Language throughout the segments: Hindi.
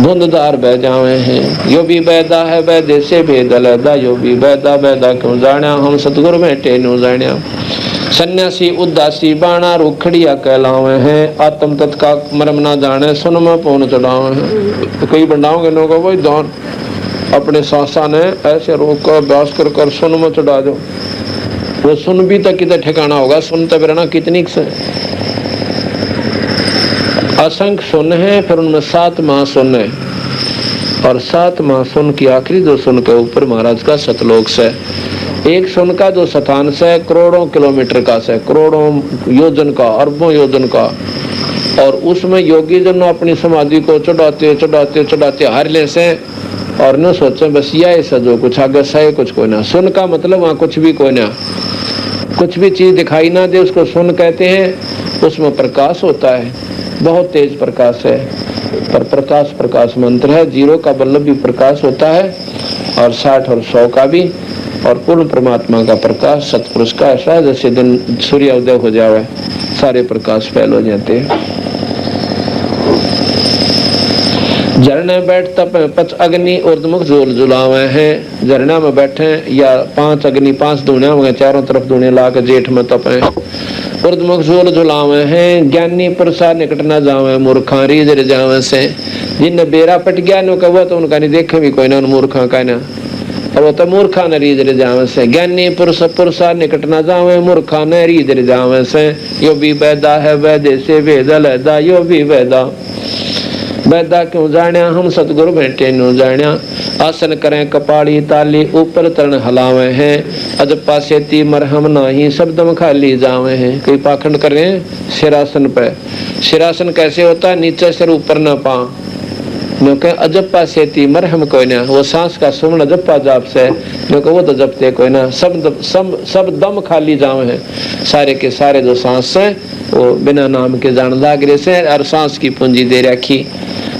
धुंधदार बह जावे हैं। यो भी बैदा है वैदे से भेद अलैदा, यो भी बैदा बैदा क्यों जाण्या, हम सतगुरु बैठे न्यू जाण्या। सन्यासी उदासी बाणा रुखड़िया कहलावे हैं, आत्म तत्व का मर्म ना जाने सुन में पौन चढ़ावे हैं। तो कई बंडाओगे लोगों को भाई दान अपने सासा ने ऐसे रोक कर अभ्यास कर कर सुन में चढ़ा दो, वो सुन भी तक कितना ठिकाना होगा, सुनते बिना कितनी से असंख्य सुन है, फिर उनमें 7 महासुन है, और 7 महासुन की आखिरी 2 सुन के ऊपर महाराज का सतलोक से, एक सुन का जो स्थान से करोड़ों किलोमीटर का से, करोड़ों योजन का, अरबों योजन का, और उसमें योगी जन अपनी समाधि को चढ़ाते चढ़ाते चढ़ाते हार ले से, और न सोचे बस यह सजो कुछ आगे सहे कुछ कोई ना। सुन का मतलब वहाँ कुछ भी कोई ना, कुछ भी चीज दिखाई ना दे उसको सुन कहते हैं। उसमें प्रकाश होता है, बहुत तेज प्रकाश है, पर प्रकाश प्रकाश मंत्र है। 0 का बल्लभ भी प्रकाश होता है, और 60 और 100 का भी, और पूर्ण परमात्मा का प्रकाश सतपुरुष का ऐसा है जैसे दिन सूर्य उदय हो जावे सारे प्रकाश फैल हो जाते हैं। झरने बैठ तप 5 अग्नि ऊर्ध्वमुख झूल झुलावे हैं। झरना में बैठे या 5 अग्नि 5 धुनिया में चारों तरफ धुने ला के जेठ में तपे, ऊर्ध्वमुख झूल झुलावे हैं। ज्ञानी पुरुषा निकट न जावे, मूर्खा रीझ जावे से। जिन बेरा पट गया नो कहो तो उनका नहीं देखे भी कोई ना, मूर्खा का ना, और वो तो मूर्खा न रीझ जावे से। ज्ञानी पुरुष पुरुषा निकट न जावे, मूर्खा न रीझ जावे से। यो भी वैदा है वैदे से भेद अलैदा, यो भी वैदा वैदा क्यों जाण्या, हम सतगुरु बैठे न्यू जाण्या। आसन करें कपाड़ी ताली, ऊपर तरण हलावे हैं। अजपा सेती मरहम नाही, शब्दम खाली जावे हैं। कई पाखंड कर रहे हैं सिरासन पे। सिरासन कैसे होता है, नीचे सिर ऊपर न पा, क्योंकि अजपा सेती मरहम कोई ना, वो सांस का सुमन अजपा जाप से, क्योंकि वो तो जपते कोई ना। सब दम खाली जावे हैं, सारे के सारे जो सांस है वो बिना नाम के जान दागरे से, और सांस की पूंजी दे रखी,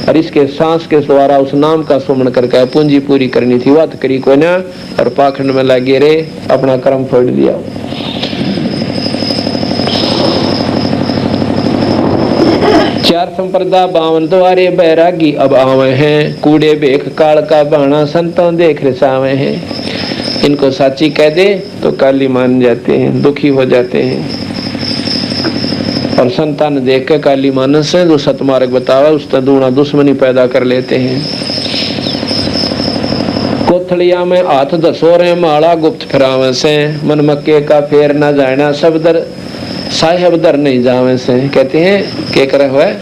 और इसके सांस के द्वारा उस नाम का सुमन करके पूंजी पूरी करनी थी, बात करी कोई ना, और पाखंड में लगे रे अपना कर्म फोड़ दिया। चार संप्रदा 52 द्वारे बैरागी अब आवे हैं। कूड़े बेख काल का बाणा संतों देख रसावे हैं। इनको साची कह दे तो काली मान जाते हैं, दुखी हो जाते हैं, और संतान देख के काली मानस से जो सतमार्ग बतावा उसका दूना दुश्मनी पैदा कर लेते हैं। कोथड़िया में हाथ दसोरे माला गुप्त फिरावे से, मन मक्के का फेर न जाना, सब दर साहेब दर नहीं जावे से। कहते हैं के करे हुए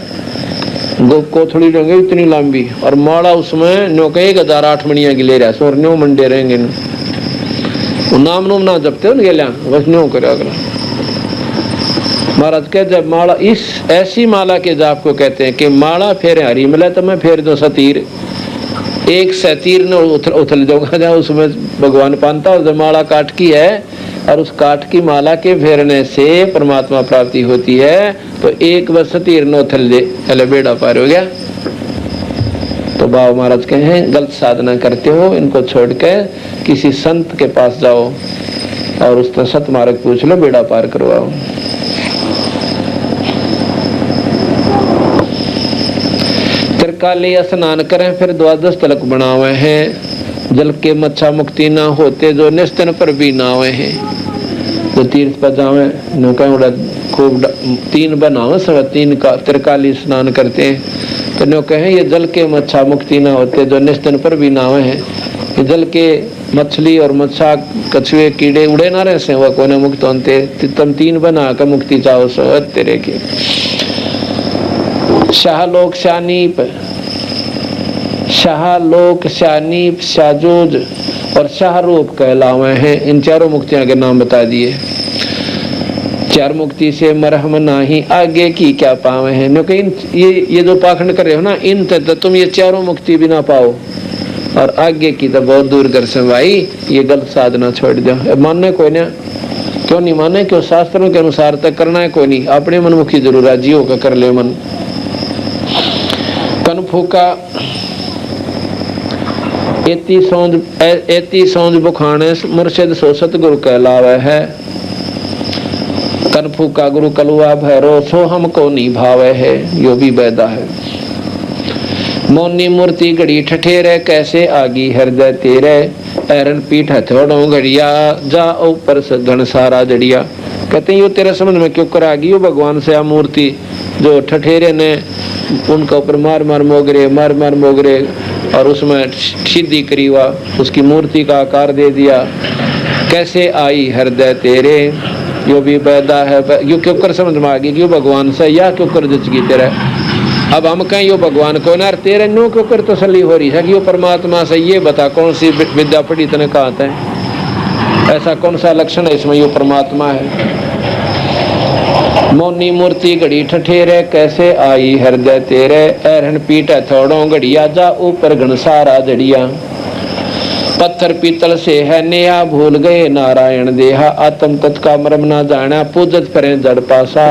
कोथड़ी रहेंगे इतनी लंबी, और माला उसमें नो के 1008 मणिया की ले रहा सोर न्यो मंडे रहेंगे, नाम नूम ना जपते हो गया बस न्यो करे अगला। महाराज कह जब माला इस ऐसी माला के जाप को कहते हैं कि माला फेरे हरी मिले तो मैं फेर दो सतीर, एक सतीर ने उथल जाऊंगा जहाँ उसमें भगवान पानता, और जब माला काट की है और उस काट की माला के फेरने से परमात्मा प्राप्ति होती है, तो एक बस सतीर ने उथल दे चले बेड़ा पार हो गया। तो बाबा महाराज कहे गलत साधना करते हो, इनको छोड़ के किसी संत के पास जाओ और उसका सतमार्ग पूछ लो, बेड़ा पार करवाओ। त्रिकाली स्नान करें फिर 12 तिलक बनावे हैं। जल के मच्छा मुक्ति ना होते जो निस्तन पर भी नावे हैं। जो तीर्थ पर जावे नौका खूब 3 बनावे, 3 का त्रिकाली स्नान करते हैं। तो नो कहें ये जल के मच्छा मुक्ति ना होते जो निस्तन पर भी नावे हैं। ये जल के मछली और मच्छा कछुए कीड़े उड़े ना रहे से वह कोने मुक्त होते, तुम 3 बना कर मुक्ति चाहो सो तेरे की। शाहलोक शानीप, शाहलोक शानीप शाजोज और शाहरूप कहलावे हैं। इन चारों मुक्तियों के नाम बता दिए। 4 मुक्ति से मरहम नाही, आगे की क्या पावे हैं। क्योंकि ये जो पाखंड कर रहे हो ना, इन तो तुम ये चारों मुक्ति भी ना पाओ, और आगे की तो बहुत दूर कर से भाई, ये गलत साधना छोड़ दो। मानने कोई ना, क्यों नहीं माने, क्यों शास्त्रों के अनुसार तक करना है कोई नहीं, अपने मनमुखी जरूर राजियों का कर ले मन। कनफूका एती सौंज बुखाने मुर्शिद सो सतगुरु कहलावे है। कनफूका गुरु कलुआ भैरो सो हमको नहीं भावे है, यो भी वैदा है। मौनी मूर्ति घड़ी ठठेरे कैसे आगी हृदय तेरे ऐरन पीठ हथौड़ों घड़िया जा ऊपर से घन सारा जड़िया। कहते हैं यो तेरे समझ में क्यों कर आ गई यो भगवान से आ मूर्ति जो ठठेरे ने उनका ऊपर मार मार मोगरे और उसमें सिद्धि करी हुआ उसकी मूर्ति का आकार दे दिया। कैसे आई हृदय तेरे यो भी पैदा है यो क्यों कर समझ में आ गई कि यो भगवान से या क्यों कर जच गई तेरे। अब हम कहें यो भगवान को ना तेरे नो क्यों कर तसल्ली हो रही है कि यो परमात्मा से ये बता कौन सी विद्या पढ़ी तने कहा है ऐसा कौन सा लक्षण है इसमें यो परमात्मा है। मौनी मूर्ति घड़ी ठठेरे कैसे आई हृदय तेरे ऐरन पीठ हथौड़ों घड़िया जा ऊपर घन सारा जड़िया। पत्थर पीतल से है नेहा भूल गए नारायण देहा आत्म तत् का मरम ना जाना पूजत फिरे जड़ पासा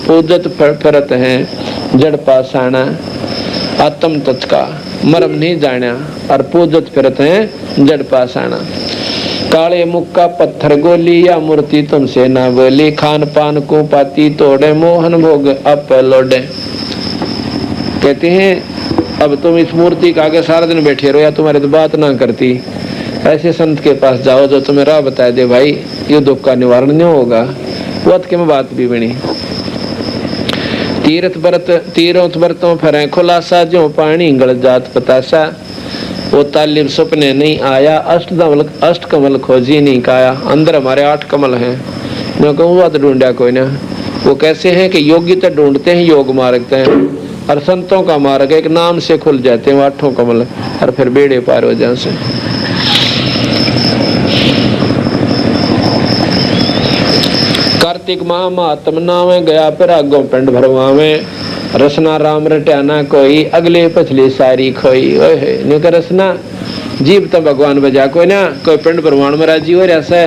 पूजत फिरत है जड़ पासाना। आत्म तत् का मरम नहीं जाना और पूजत फिरत है जड़ पासाना। काले मुख का पत्थर गोली या मूर्ति तुमसे ना बोली खान पान को पाती तोड़े मोहन भोग अब लौटे। कहते हैं अब तुम इस मूर्ति के आगे सारा दिन बैठे रहो या तुम्हारी तो बात ना करती ऐसे संत के पास जाओ जो तुम्हें राह बता दे भाई ये दुख का निवारण नहीं होगा वत के में बात भी बनी। तीरथ बरतों फरे खुलासा जो पानी गल जात पतासा वो तालिब सपने नहीं आया अष्ट कमल खोजी नहीं काया। अंदर हमारे 8 कमल हैं मैं कहूँ बात ढूंढा कोई ना। वो कैसे हैं कि योगी तो ढूंढते हैं योग मार्गते हैं और संतों का मार्ग एक नाम से खुल जाते हैं 8 कमल और फिर बेड़े पार हो जाए से। कार्तिक माह महात्म नाम गया पर आगों पिंड भरवावे रसना राम रटाना कोई अगले पछले सारी खोई। ओए रसना जीव तो भगवान बजा कोई ना कोई पिंड भरवान में राजी हो रहा है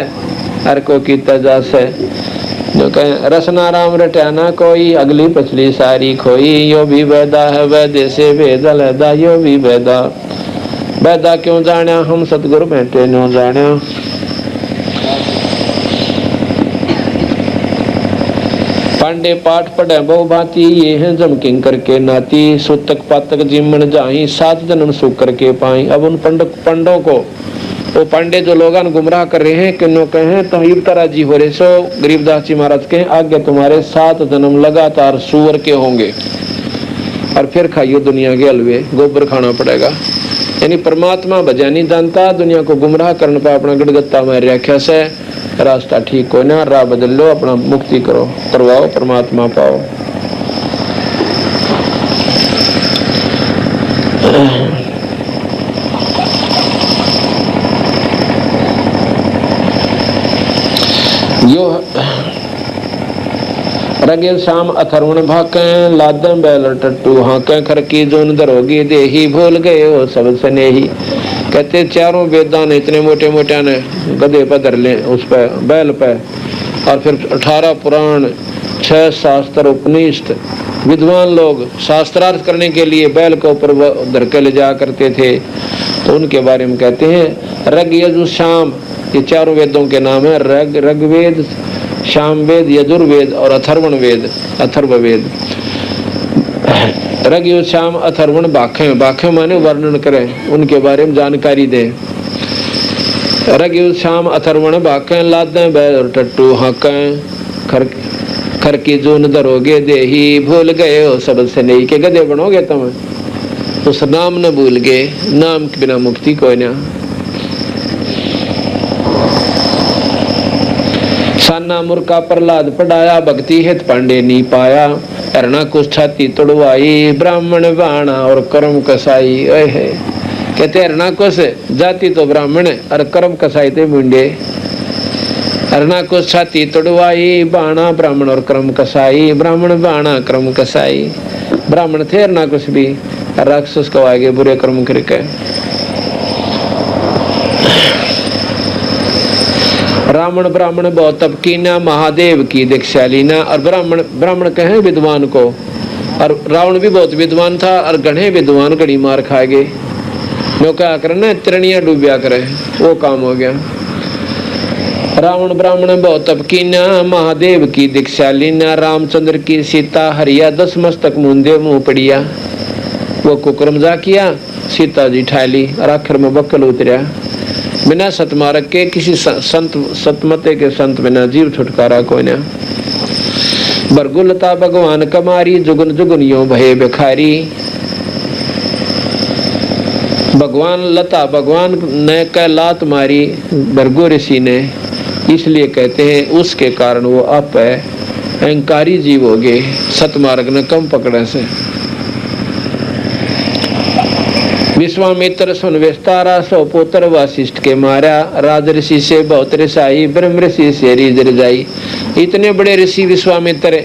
हर को कीता जा से जो कहे रसना राम रटाना कोई अगली पछली सारी खोई। यो भी वैदा है वैदे से वेद लैदा यो भी वैदा वैदा क्यों जाना हम सतगुरु बैठे नो जाना। पांडे पाठ पढ़े बहु भांति ये है जम किंकर के नाती सुतक पातक जिमन जाही 7 जन्म सुख करके पाई। अब उन पंडों को वो पांडे जो लोग गुमराह कर रहे हैं किन्नो कहे तुम युवता राजी हो रहे सो गरीबदास जी महाराज के आगे तुम्हारे 7 जन्म लगातार सुअर के होंगे और फिर खाइयो दुनिया के हलवे गोबर खाना पड़ेगा। यानी परमात्मा भजा नहीं जानता दुनिया को गुमराह करने पर अपना गड़गत्ता में रख्या से रास्ता ठीक हो ना राह बदल लो अपना मुक्ति करो करवाओ परमात्मा पाओ। यो रगे शाम अथर्वण भाकें लादं बैल टट्टू हाकें खरकी जोन दरोगी देही भूल गए हो सब स्नेही। कहते चारों वेदान इतने मोटे मोटे ने गधे पर धर ले उस पर बैल पे और फिर 18 पुराण 6 शास्त्र उपनिषद विद्वान लोग शास्त्रार्थ करने के लिए बैल के ऊपर धर के ले जा करते थे तो उनके बारे में कहते हैं रग यजु शाम ये चारों वेदों के नाम है ऋग्वेद सामवेद यजुर्वेद और अथर्ववेद। रग शाम अथर्वण बाखे माने वर्णन करें उनके बारे में जानकारी दें। रग शाम अथर्वण बाखें लादें बैल और टट्टू हाकें खर की जून दरोगे देही भूल गए हो सब से नहीं के गधे बनोगे तुम उस नाम न भूल गए नाम के बिना मुक्ति कोई ना। साना मुर्का प्रहलाद पढ़ाया भक्ति हित पांडे नहीं पाया हरणा कुछ छाती तोड़वाई ब्राह्मण बाणा और कर्म कसाई। है कहते हरणा कुछ जाति तो ब्राह्मण और कर्म कसाई थे मुंडे। हरणा कुछ छाती तोड़वाई बाणा ब्राह्मण और कर्म कसाई ब्राह्मण बाणा कर्म कसाई। ब्राह्मण थे हरणा कुछ भी राक्षस को आगे बुरे कर्म करके। रावण ब्राह्मण बहुत तप कीना महादेव की दीक्षा लीना। और ब्राह्मण कहे विद्वान को और रावण भी बहुत विद्वान था और गणे विद्वान गड़ी मार खाए गए। नो क्या करना तिरणिया डूबिया करे वो काम हो गया। रावण ब्राह्मण बहुत तप कीना महादेव की दीक्षा लीना। रामचंद्र की सीता हरिया 10 मस्तक मुंदे मुंह पड़िया। वो कुकर्म जा किया, सीता जी ठाली और आखिर में बक्कल उतरिया। बिना सतमार्ग के किसी संत सतमते के संत बिना जीव छुटकारा कोई ना। बरगुलता भगवान कमारी, जुगन जुगन यो भये भिखारी। भगवान लता भगवान ने क लात मारी भृगु ऋषि ने, इसलिए कहते हैं उसके कारण वो आप है अहंकारी जीव हो गए, सतमार्ग ने कम पकड़े से। विश्वामित्र सुन विस्तारा, सौ पुत्र वशिष्ठ के मारा। राज ऋषि से बहुत ऋषाई, ब्रह्म ऋषि से रीझ जाई। इतने बड़े ऋषि विश्वामित्र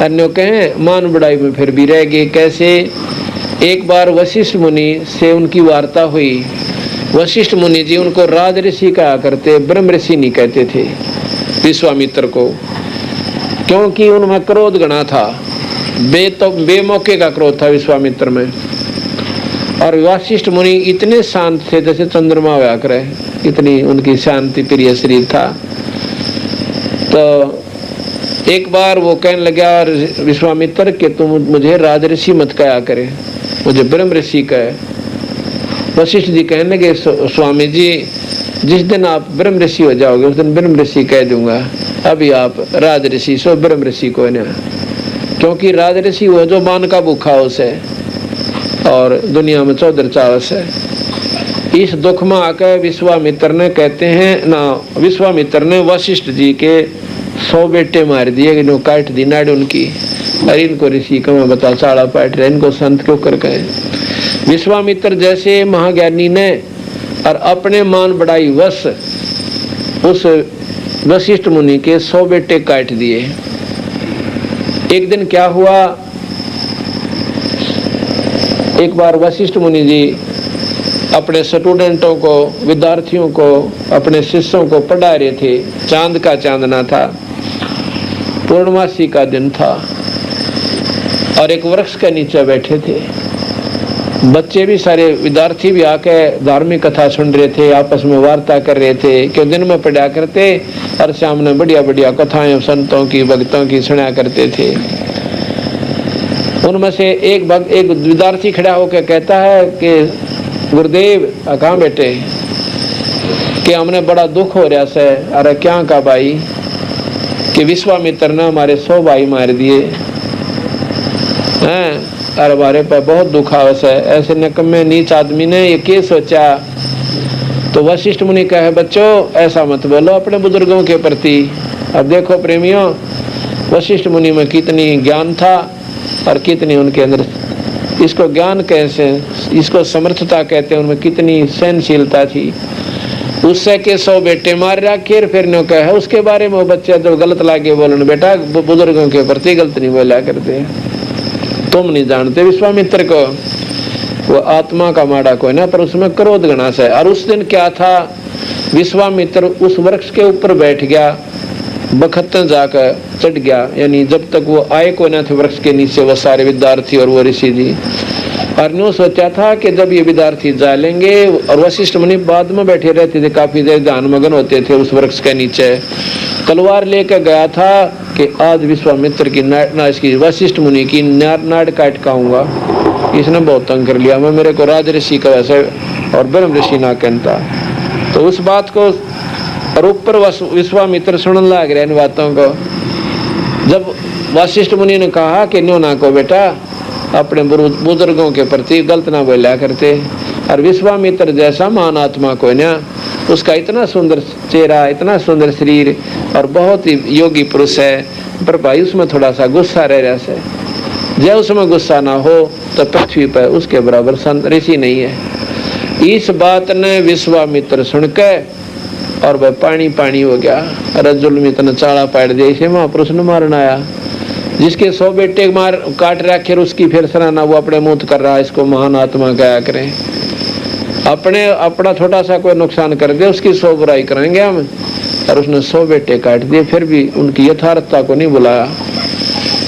अन्यों कहें मान बढ़ाई में फिर भी रह गए। कैसे? एक बार वशिष्ठ मुनि से उनकी वार्ता हुई। वशिष्ठ मुनि जी उनको राज ऋषि कहा करते, ब्रह्म ऋषि नहीं कहते थे विश्वामित्र को, क्योंकि उनमें क्रोध गणा था। बेमौके का क्रोध था विश्वामित्र में। और वशिष्ठ मुनि इतने शांत थे जैसे चंद्रमा हुआ करे, इतनी उनकी शांति प्रिय शरीर था। तो एक बार वो कहने लगा विश्वामित्र कि तुम मुझे राज ऋषि मत कहा करे, मुझे ब्रह्म ऋषि कहे। वशिष्ठ जी कहने लगे स्वामी जी, जिस दिन आप ब्रह्म ऋषि हो जाओगे उस दिन ब्रह्म ऋषि कह दूंगा, अभी आप राज ऋषि सो ब्रह्म ऋषि को ना, क्योंकि राज ऋषि वो जो मान का भूखा उसे और दुनिया में चौधर चावस है। इस दुख में आकर विश्वामित्र ने कहते हैं ना, विश्वामित्र ने वशिष्ठ जी के 100 बेटे मार दिए, काट दी नाड़ उनकी। अरे इनको ऋषि को मैं बता चाड़ा पाट रहे, इनको संत क्यों कर कहे। विश्वामित्र जैसे महाज्ञानी ने और अपने मान बढ़ाई वश उस वशिष्ठ मुनि के 100 बेटे काट दिए। एक दिन क्या हुआ, एक बार वशिष्ठ मुनि जी अपने स्टूडेंटों को, विद्यार्थियों को, अपने शिष्यों को पढ़ा रहे थे। चांद का चांदना था, पूर्णमासी का दिन था और एक वृक्ष के नीचे बैठे थे। बच्चे भी सारे विद्यार्थी भी आके धार्मिक कथा सुन रहे थे, आपस में वार्ता कर रहे थे। क्यों दिन में पढ़ा करते और शाम में बढ़िया बढ़िया कथाएं संतों की भक्तों की सुना करते थे। उनमें से एक विद्यार्थी खड़ा होकर कहता है कि गुरुदेव कहाँ बेटे, कि हमने बड़ा दुख हो रहा से। अरे क्या का भाई, कि विश्वामित्र ने हमारे 100 भाई मार दिए हैं, और हमारे पर बहुत दुख आवस है। ऐसे निकम्मे नीच आदमी ने ये क्या सोचा। तो वशिष्ठ मुनि कहे बच्चों ऐसा मत बोलो अपने बुजुर्गों के प्रति। अब देखो प्रेमियों, वशिष्ठ मुनि में कितनी ज्ञान था और कितनी उनके अंदर, इसको ज्ञान कैसे, इसको समर्थता कहते हैं, उनमें कितनी सहनशीलता थी। उससे के 100 बेटे मार रखे, फिर नो कहे उसके बारे में वो बच्चे जो गलत लागे बोलन, बेटा बुजुर्गों के प्रति गलत नहीं बोला करते, तुम नहीं जानते विश्वामित्र को, वो आत्मा का माड़ा कोई ना, पर उसमें क्रोध गणास है। और उस दिन क्या था, विश्वामित्र उस वृक्ष के ऊपर बैठ गया, बखतन जाकर चढ़ गया, यानी जब तक वो आए को ना थे वृक्ष के नीचे वो सारे विद्यार्थी और वो ऋषि जी। और न्यू सोचा था कि जब ये विद्यार्थी जा लेंगे, और वशिष्ठ मुनि बाद में बैठे रहते थे, काफी देर ध्यान मगन होते थे उस वृक्ष के नीचे। तलवार लेकर गया था कि आज विश्वामित्र की इसकी वशिष्ठ मुनि की नाड़ काट खाऊंगा, इसने बहुत तंग कर लिया, मैं मेरे को राज ऋषि का वैसे और ब्रह्म ऋषि ना कहता। तो उस बात को और ऊपर विश्वामित्र सुनने लग रहे इन बातों को। जब वशिष्ठ मुनि ने कहा कि न्यो ना को बेटा अपने बुजुर्गों के प्रति गलत ना बोला करते, और विश्वामित्र जैसा महान आत्मा कोई ना, उसका इतना सुंदर चेहरा, इतना सुंदर शरीर और बहुत ही योगी पुरुष है, पर भाई उसमें थोड़ा सा गुस्सा रह रहा है। जब उसमें गुस्सा ना हो तो पृथ्वी पर उसके बराबर संत ऋषि नहीं है। इस बात ने विश्वामित्र सुनकर और वह पानी पानी हो गया। अरे जुल्म इतना चाड़ा पाट दिया, इसे महापुरुष ने मारना आया, जिसके 100 बेटे मार काट रखे, उसकी फिर सराहना वो अपने मुंह कर रहा है, इसको महान आत्मा कहा करें। अपना छोटा सा कोई नुकसान कर दे उसकी 100 बुराई करेंगे हम। और उसने 100 बेटे काट दिए, फिर भी उनकी यथार्थता को नहीं बुलाया।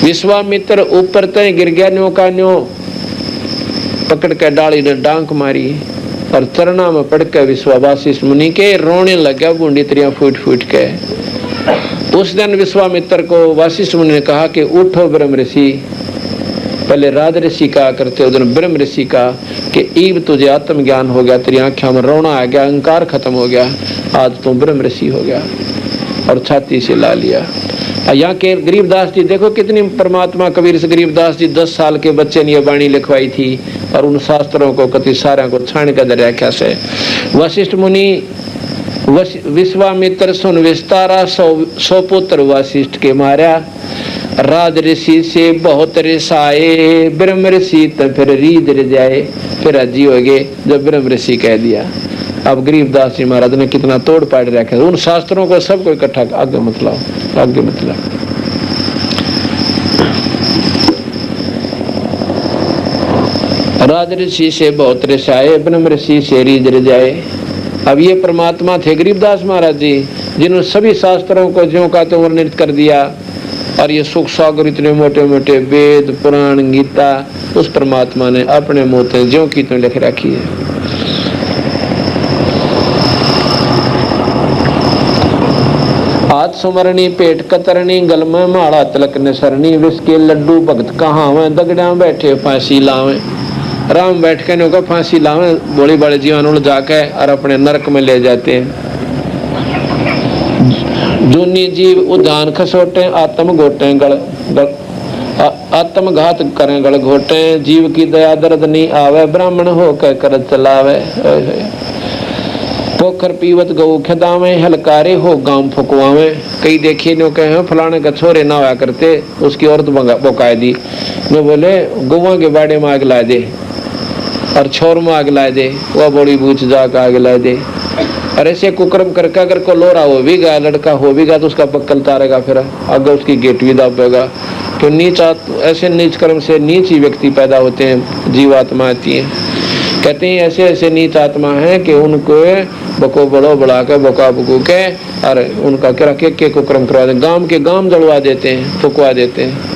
विश्वामित्र ऊपर तय गिर गया, न्यो का न्यो पकड़ कर डाली ने डांक मारी और चरणा में पड़ कर विश्वावासिष्ठ मुनि के रोने लगा, बूंदी त्रियां फूट फूट के। उस दिन विश्वामित्र को वशिष्ठ मुनि ने कहा कि उठो ब्रह्म ऋषि, पहले राज ऋषि कहा करते उधर ब्रह्म ऋषि का कि ईब तुझे आत्म ज्ञान हो गया, तेरी आंखों में रोना आ गया, अहंकार खत्म हो गया, आज तू ब्रह्म ऋषि हो गया। और छाती से ला लिया। यहाँ के गरीबदास जी देखो कितनी परमात्मा कबीर से गरीबदास जी 10 साल के बच्चे ने ये वाणी लिखवाई थी और उन शास्त्रों को कति सारा को छाण कर दरिया से। वशिष्ठ मुनि विश्वामित्र सुन विस्तारा, 100 पुत्र वशिष्ठ के मारा, राज ऋषि से बहुत रिसाए, ब्रह्म ऋषि तो फिर रीद जाए, फिर अजी हो गए जब ब्रह्म ऋषि कह दिया। अब गरीबदास जी महाराज ने कितना तोड़ पाड़ रखा, उन शास्त्रों को सबको इकट्ठा आगे मतलब राज ऋषि से बहुत रिसाए, ब्रह्म ऋषि से रीद जाए। अब ये परमात्मा थे गरीबदास महाराज जी जिन्होंने सभी शास्त्रों को ज्यों का त्यों वर्णित कर दिया। और ये सुख सागर इतने मोटे मोटे वेद पुराण गीता उस परमात्मा ने अपने मुंह से ज्यों की त्यों लिख रखी है। हाथ सुमरनी पेट कतरनी, गल में माड़ा तिलक ने सरनी, विष के लड्डू भगत कहावे, दगड़ा बैठे फांसी लावे। राम बैठ के नो फांसी लावे, बोली बड़े जीवन जाके और अपने नरक में ले जाते हैं। जूनी जीव उद्यान खसोटे, आत्म घोटे आत्मघात करें गल घोटे, जीव की दया दर्द नहीं आवे, ब्राह्मण हो कह कर चलावे। पोखर पीवत गऊ खदावे, हलकारे हो गांव फुकवावे। कई देखिए नो कहे फलाने का छोरे ना हुआ करते, उसकी औरत बोकाए दी, नो बोले गौवा के बाड़े में आग ला दे और छोर में आग ला दे, वह बड़ी बूझ जाकर आग ला दे। और ऐसे कुकर्म करके अगर को लोरा हो भी गया, लड़का हो भी गया तो उसका बक्कल तारेगा, फिर अगर उसकी गेट भी दाबेगा। तो नीच ऐसे नीच कर्म से नीच ही व्यक्ति पैदा होते हैं, जीवात्मा आती है। कहते हैं ऐसे ऐसे नीच आत्मा है कि उनको बको बड़ो बढ़ा के बका बकू के और उनका क्या के कुकर्म करवा देते, गांव के गांव जलवा देते हैं, फुकवा देते हैं।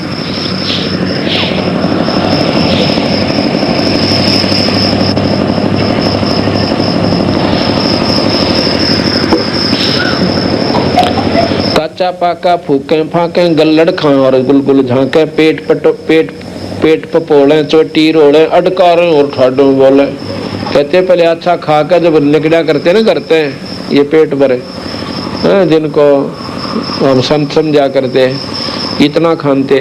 काचा पाका फूके फाके, गल्लड़ खाए और गुलगुल झांके, पेट पपोले, चोटी रोले, अडकारे और ठाडों बोले। कहते पहले अच्छा खा कर जब निकड़ा करते ना करते हैं ये पेट भरे, जिनको हम संत समझा करते इतना खाते,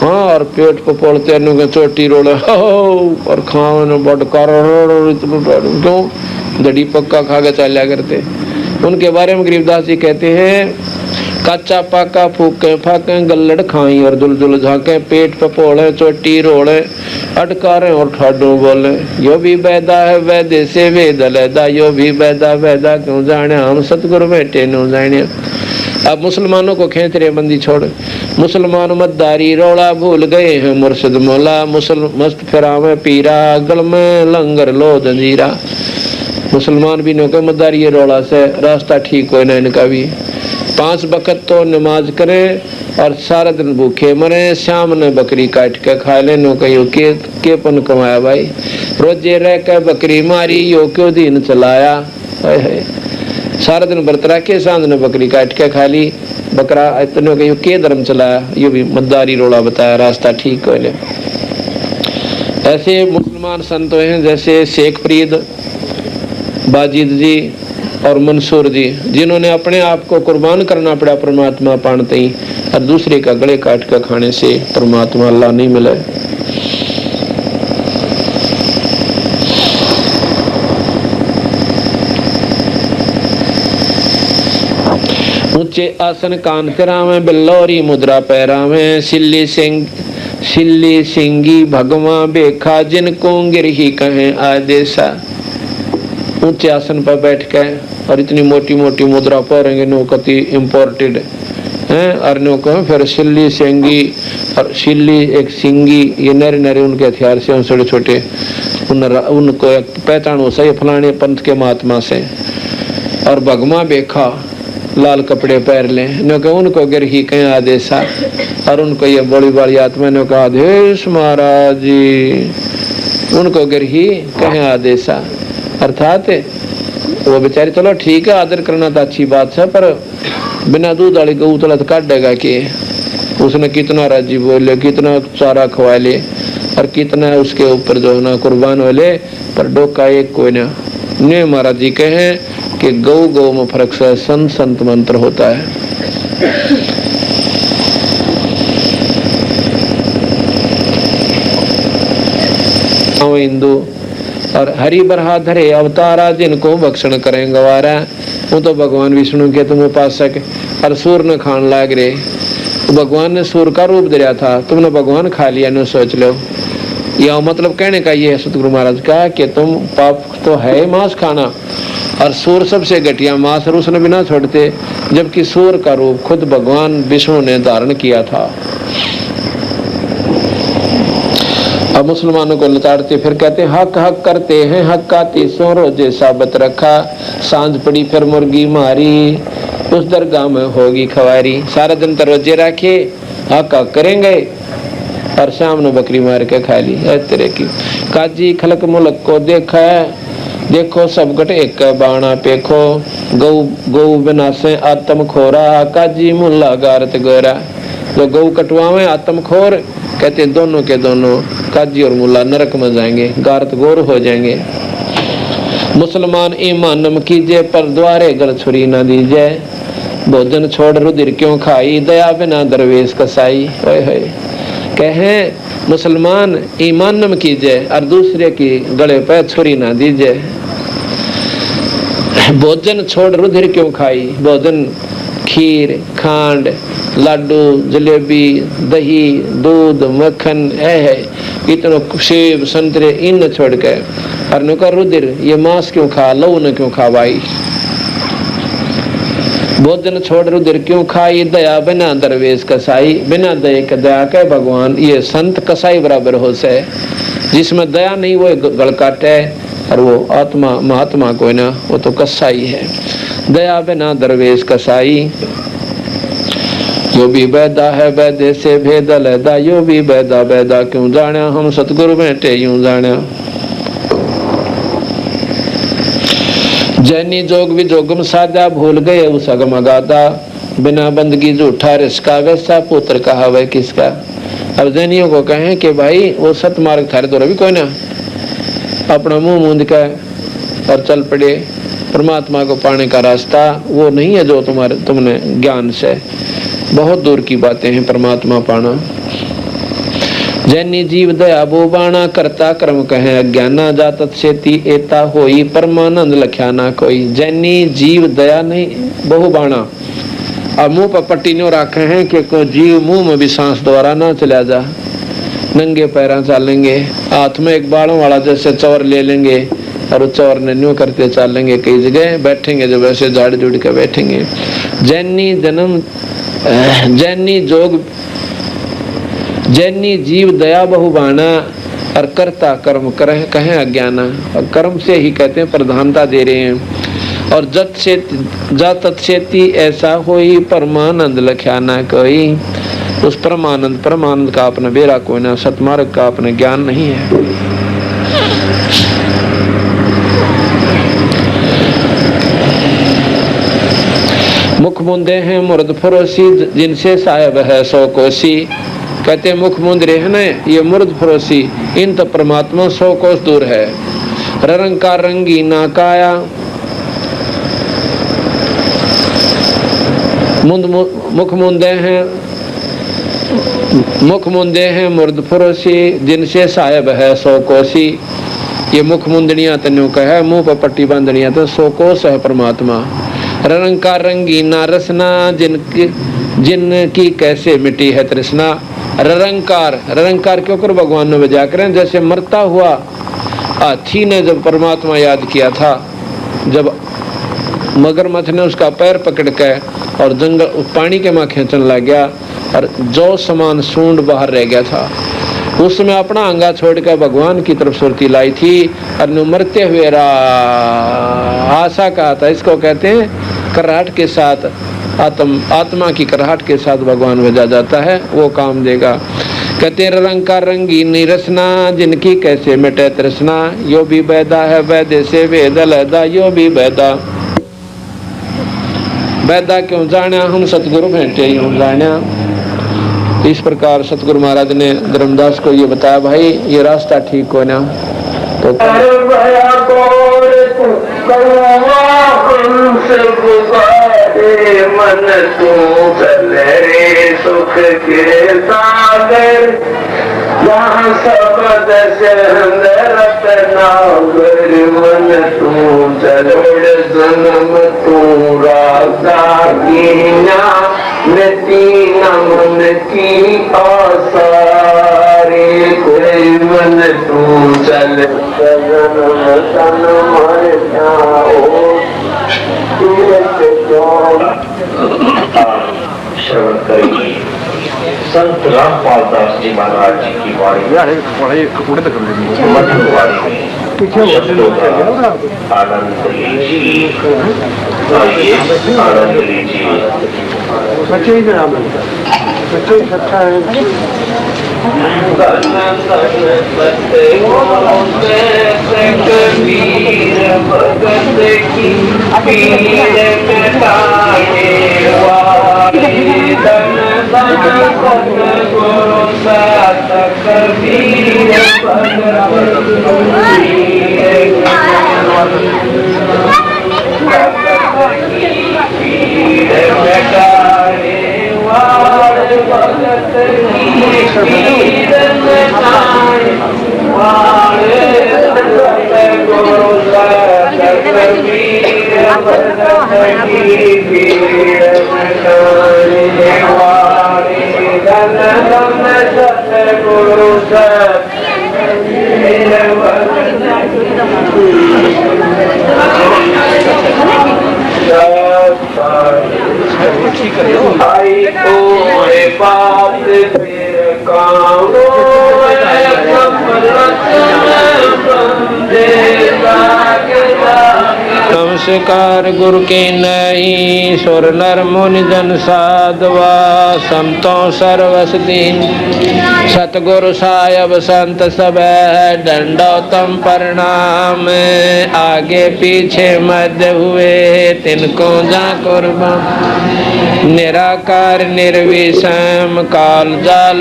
हाँ, और पेट पपोलते चोटी रोले और खाओ बडकार क्यों दड़ी पक्का खा के चला करते। उनके बारे में गरीबदास जी कहते हैं काचा पाका फूके फाके, गल्लड़ खाई और दुलदुल झाके, पेट पपोले, चोटी रोले, अटकारे और ठाडों बोले। यो भी बैदा है वैदे से वेद लैदा, यो भी बैदा वैदा क्यों जाने, हम सतगुरु बैठे नो जाने। अब मुसलमानों को खेच रहे बंदी छोड़, मुसलमान मद्दारी रोला भूल गए हैं मुर्शिद मौला, मस्त फिरावे पीरा, गल में लंगर लो जंजीरा। मुसलमान भी नो मद्दारी रोला से रास्ता ठीक हो ना इनका भी। 5 वक्त तो नमाज करे और सारा दिन भूखे मरे, शाम ने बकरी काट के खा ले, नो कहो के पन कमाया भाई, रोजे रह के बकरी मारी, यो क्यों दिन चलाया। सारा दिन व्रत रखे, सांझ ने बकरी काट के खा ली, बकरा इतने कहो के धर्म चलाया, ये भी मद्दारी रोड़ा बताया, रास्ता ठीक हो ले। ऐसे मुसलमान संत हैं जैसे शेख फरीद, बाजिद जी और मंसूर जी, जिन्होंने अपने आप को कुर्बान करना पड़ा परमात्मा पाने ही, और दूसरे का गले काट कर खाने से परमात्मा अल्लाह नहीं मिले। ऊंचे आसन कान तिरावे, बिल्लौरी मुद्रा पैरावे, सिल्ली सिंगी भगवा बेखा, जिनको गिरही कहें आदेशा। ऊंचे आसन पर बैठ के और इतनी मोटी मोटी मुद्रा पढ़ेंगे, नो कति इम्पोर्टेड है। और नो कहो फिर सिल्ली सिंगी, और सिल्ली एक सिंगी, ये नरे नरे उनके हथियार से छोटे छोटे, उनको पहचान हो सही फलाने पंथ के महात्मा से। और भगवा बेखा, लाल कपड़े पहन ले, नो कहो उनको गिरही कहें आदेशा। और उनको ये बड़ी बड़ी आत्मा ने कहा आदेश महाराज जी, उनको गिरही कहें आदेशा। अर्थात वो बेचारी चलो ठीक है, आदर करना तो अच्छी बात है, पर बिना दूध वाली गऊ तलत काट देगा कि उसने कितना राजी बोले, कितना चारा खवा ले, और कितना है उसके ऊपर जो है ना कुर्बान वाले, पर डोका एक कोई ना। ने महाराज जी कहे कि गौ गौ में फर्क से संत संत मंत्र होता है। हिंदू और हरि बरहा धरे अवतारा जिनको भक्षण करें गवारा, वो तो भगवान विष्णु के तुम उपासक और सूर न खान लाग रहे। तो भगवान ने सूर का रूप दिया था, तुमने भगवान खा लिया, न सोच लो। यह मतलब कहने का ये है सतगुरु महाराज का कि तुम पाप तो है मांस खाना, और सूर सबसे घटिया मांस और उसने बिना छोड़ते, जबकि सूर का रूप खुद भगवान विष्णु ने धारण किया था। अब मुसलमानों को लताड़ते फिर कहते हैं हक हक करते हैं, हक का 300 रोजे साबत रखा, सांझ पड़ी फिर मुर्गी मारी, उस दरगाह में होगी खवारी। सारा दिन तो रोजे रखे, हक हक करेंगे और शाम ने बकरी मार के खा ली। इस तरह की काजी खलक मुलक को देखा, देखो सब गट एक बाणा पेखो, गौ गौ बनासे आत्म खोरा, काजी मुल्ला गारत गोरा। जो गौ कटवावे आत्म खोर, कहते हैं दोनों के दोनों काजी और मुल्ला नरक में जाएंगे, गारत गोर हो जाएंगे। मुसलमान ईमान नम कीजिए, पर द्वारे गल छुरी न दीजिए, भोजन छोड़ रुधिर क्यों खाई, दया बिना दरवेश कसाई। कहे मुसलमान ईमान नम कीजिए और दूसरे की गले पे छुरी ना दीजिए। भोजन छोड़ रुधिर क्यों खाई, भोजन खीर खांड लाडू जलेबी दही दूध मक्खन है, इतना सेब संतरे इन छोड़ के और नुका रुधिर ये मांस क्यों खा, लहू न क्यों खा भाई। भोजन छोड़ रुधिर क्यों खाई, दया बिना दरवेश कसाई। बिना दया के दया के भगवान ये संत कसाई बराबर हो से, जिसमें दया नहीं वो गल काटे, और वो आत्मा महात्मा कोई ना, वो तो कसाई है। दया बिना दरवेश कसाई, यो भी बैदा है बैदे से भेद लैदा, यो भी बैदा बैदा क्यों जाना, हम सतगुरु बैठे यूं जाना। जैनी जोग भी जोगम साधा, भूल गए उस अगम अगाधा, बिना बंदगी झूठा रिश्का, वैसा पुत्र कहा वह किसका। अब जैनियों को कहें कि भाई वो सतमार्ग थारे तो भी कोई ना, अपना मुंह मूंद का और चल पड़े, परमात्मा को पाने का रास्ता वो नहीं है जो तुमने ज्ञान से, बहुत दूर की बातें हैं परमात्मा पाना। जैनी जीव दया बो बाणा, करता कर्म कहे अज्ञाना, जातत सेती एता होई, परमानंद लख्याना कोई। जैनी जीव दया नहीं बहु बाणा, अब मुंह पर पट्टी न्यों रखे हैं कि कोई जीव मुंह में भी सांस द्वारा ना चला जा, नंगे पैरा चलेंगे, हाथ में एक बालों वाला जैसे चौर ले लेंगे और चौर ने न्यों करते चलेंगे, कई जगह बैठेंगे जो वैसे झाड़ जुड़ के बैठेंगे। जैनी जन्म जैनी जोग जैनी जीव दया बहुबाना, और करता कर्म करे कहें अज्ञाना, और कर्म से ही कहते हैं प्रधानता दे रहे हैं। और जत से जातत सेती ऐसा होई, परमानंद लख्याना कोई। उस परमानंद का अपना बेरा कोई ना, सतमार्ग का अपना ज्ञान नहीं है। मुख मुंदे हैं मुर्द फरोसी, जिनसे साहेब है सौ कोसी। कहते मुख मुंद रहने ये मुर्द फरोसी, इन तो परमात्मा 100 कोस दूर है। रंकार रंगी ना काया, मुख मुंदे हैं मुर्द फरोसी, जिनसे साहेब है 100 कोसी। ये मुख मुंदनिया तनु कहे, मुंह पर पट्टी बांधनिया तो 100 कोस है परमात्मा। रंकार रंगी ना रसना, जिनकी कैसे मिटी है तृष्णा। रंकार क्यों कर भगवान ने बजा करें, जैसे मरता हुआ हाथी ने जब परमात्मा याद किया था, जब मगरमच्छ ने उसका पैर पकड़ के और जंगल पानी के मां खींचने लग गया और जो समान सूंड बाहर रह गया था, उसमें अपना अंगा छोड़कर भगवान की तरफ सुरती लाई थी और मरते हुए आशा कहा था। इसको कहते हैं कराहट के साथ, आत्मा की कराहट के साथ भगवान भेजा जाता है, वो काम देगा। कहते हैं रंकार रंगी निरसना, जिनकी कैसे मिटे तृष्णा। यो भी बैदा है वैदे से वेद लैदा, यो भी बैदा बैदा क्यों जाना, हम सतगुरु भेंटे यूं जाना। इस प्रकार सतगुरु महाराज ने धर्मदास को ये बताया, भाई ये रास्ता ठीक हो ना। तो मन तू चल रे सुख के सागर, जहाँ सबद रतनागर। मन तू चल जन्म तू राजा कीना, नती नमन की आसारे। कोई मन तू चल जन्म तन मर जाओ, श्रवण करेंगे संत रामपाल दास जी महाराज जी की वाणी मधुवाणी में आनंद लीजिए, आनंद लीजिए। कबीर भगत की पीर मिटाने वाले, धन गुरु सात कबीर भगत पीर मिटाने वाले, भगत की पीर मिटाने वाले, गुरु सात कबीर भगत की पीर मिटाने वाले, धन सतगुरु सात कबीर भगत आई कोई बात फिर काम नमस्कार गुरु के नई, सुर नर मुनि जन साधवा, समतों सर्वस दीन। सतगुरु साहब संत सब दंडोतम प्रणाम, आगे पीछे मध्य हुए तिनको जा कुर्बान। निराकार निर्विषम काल जाल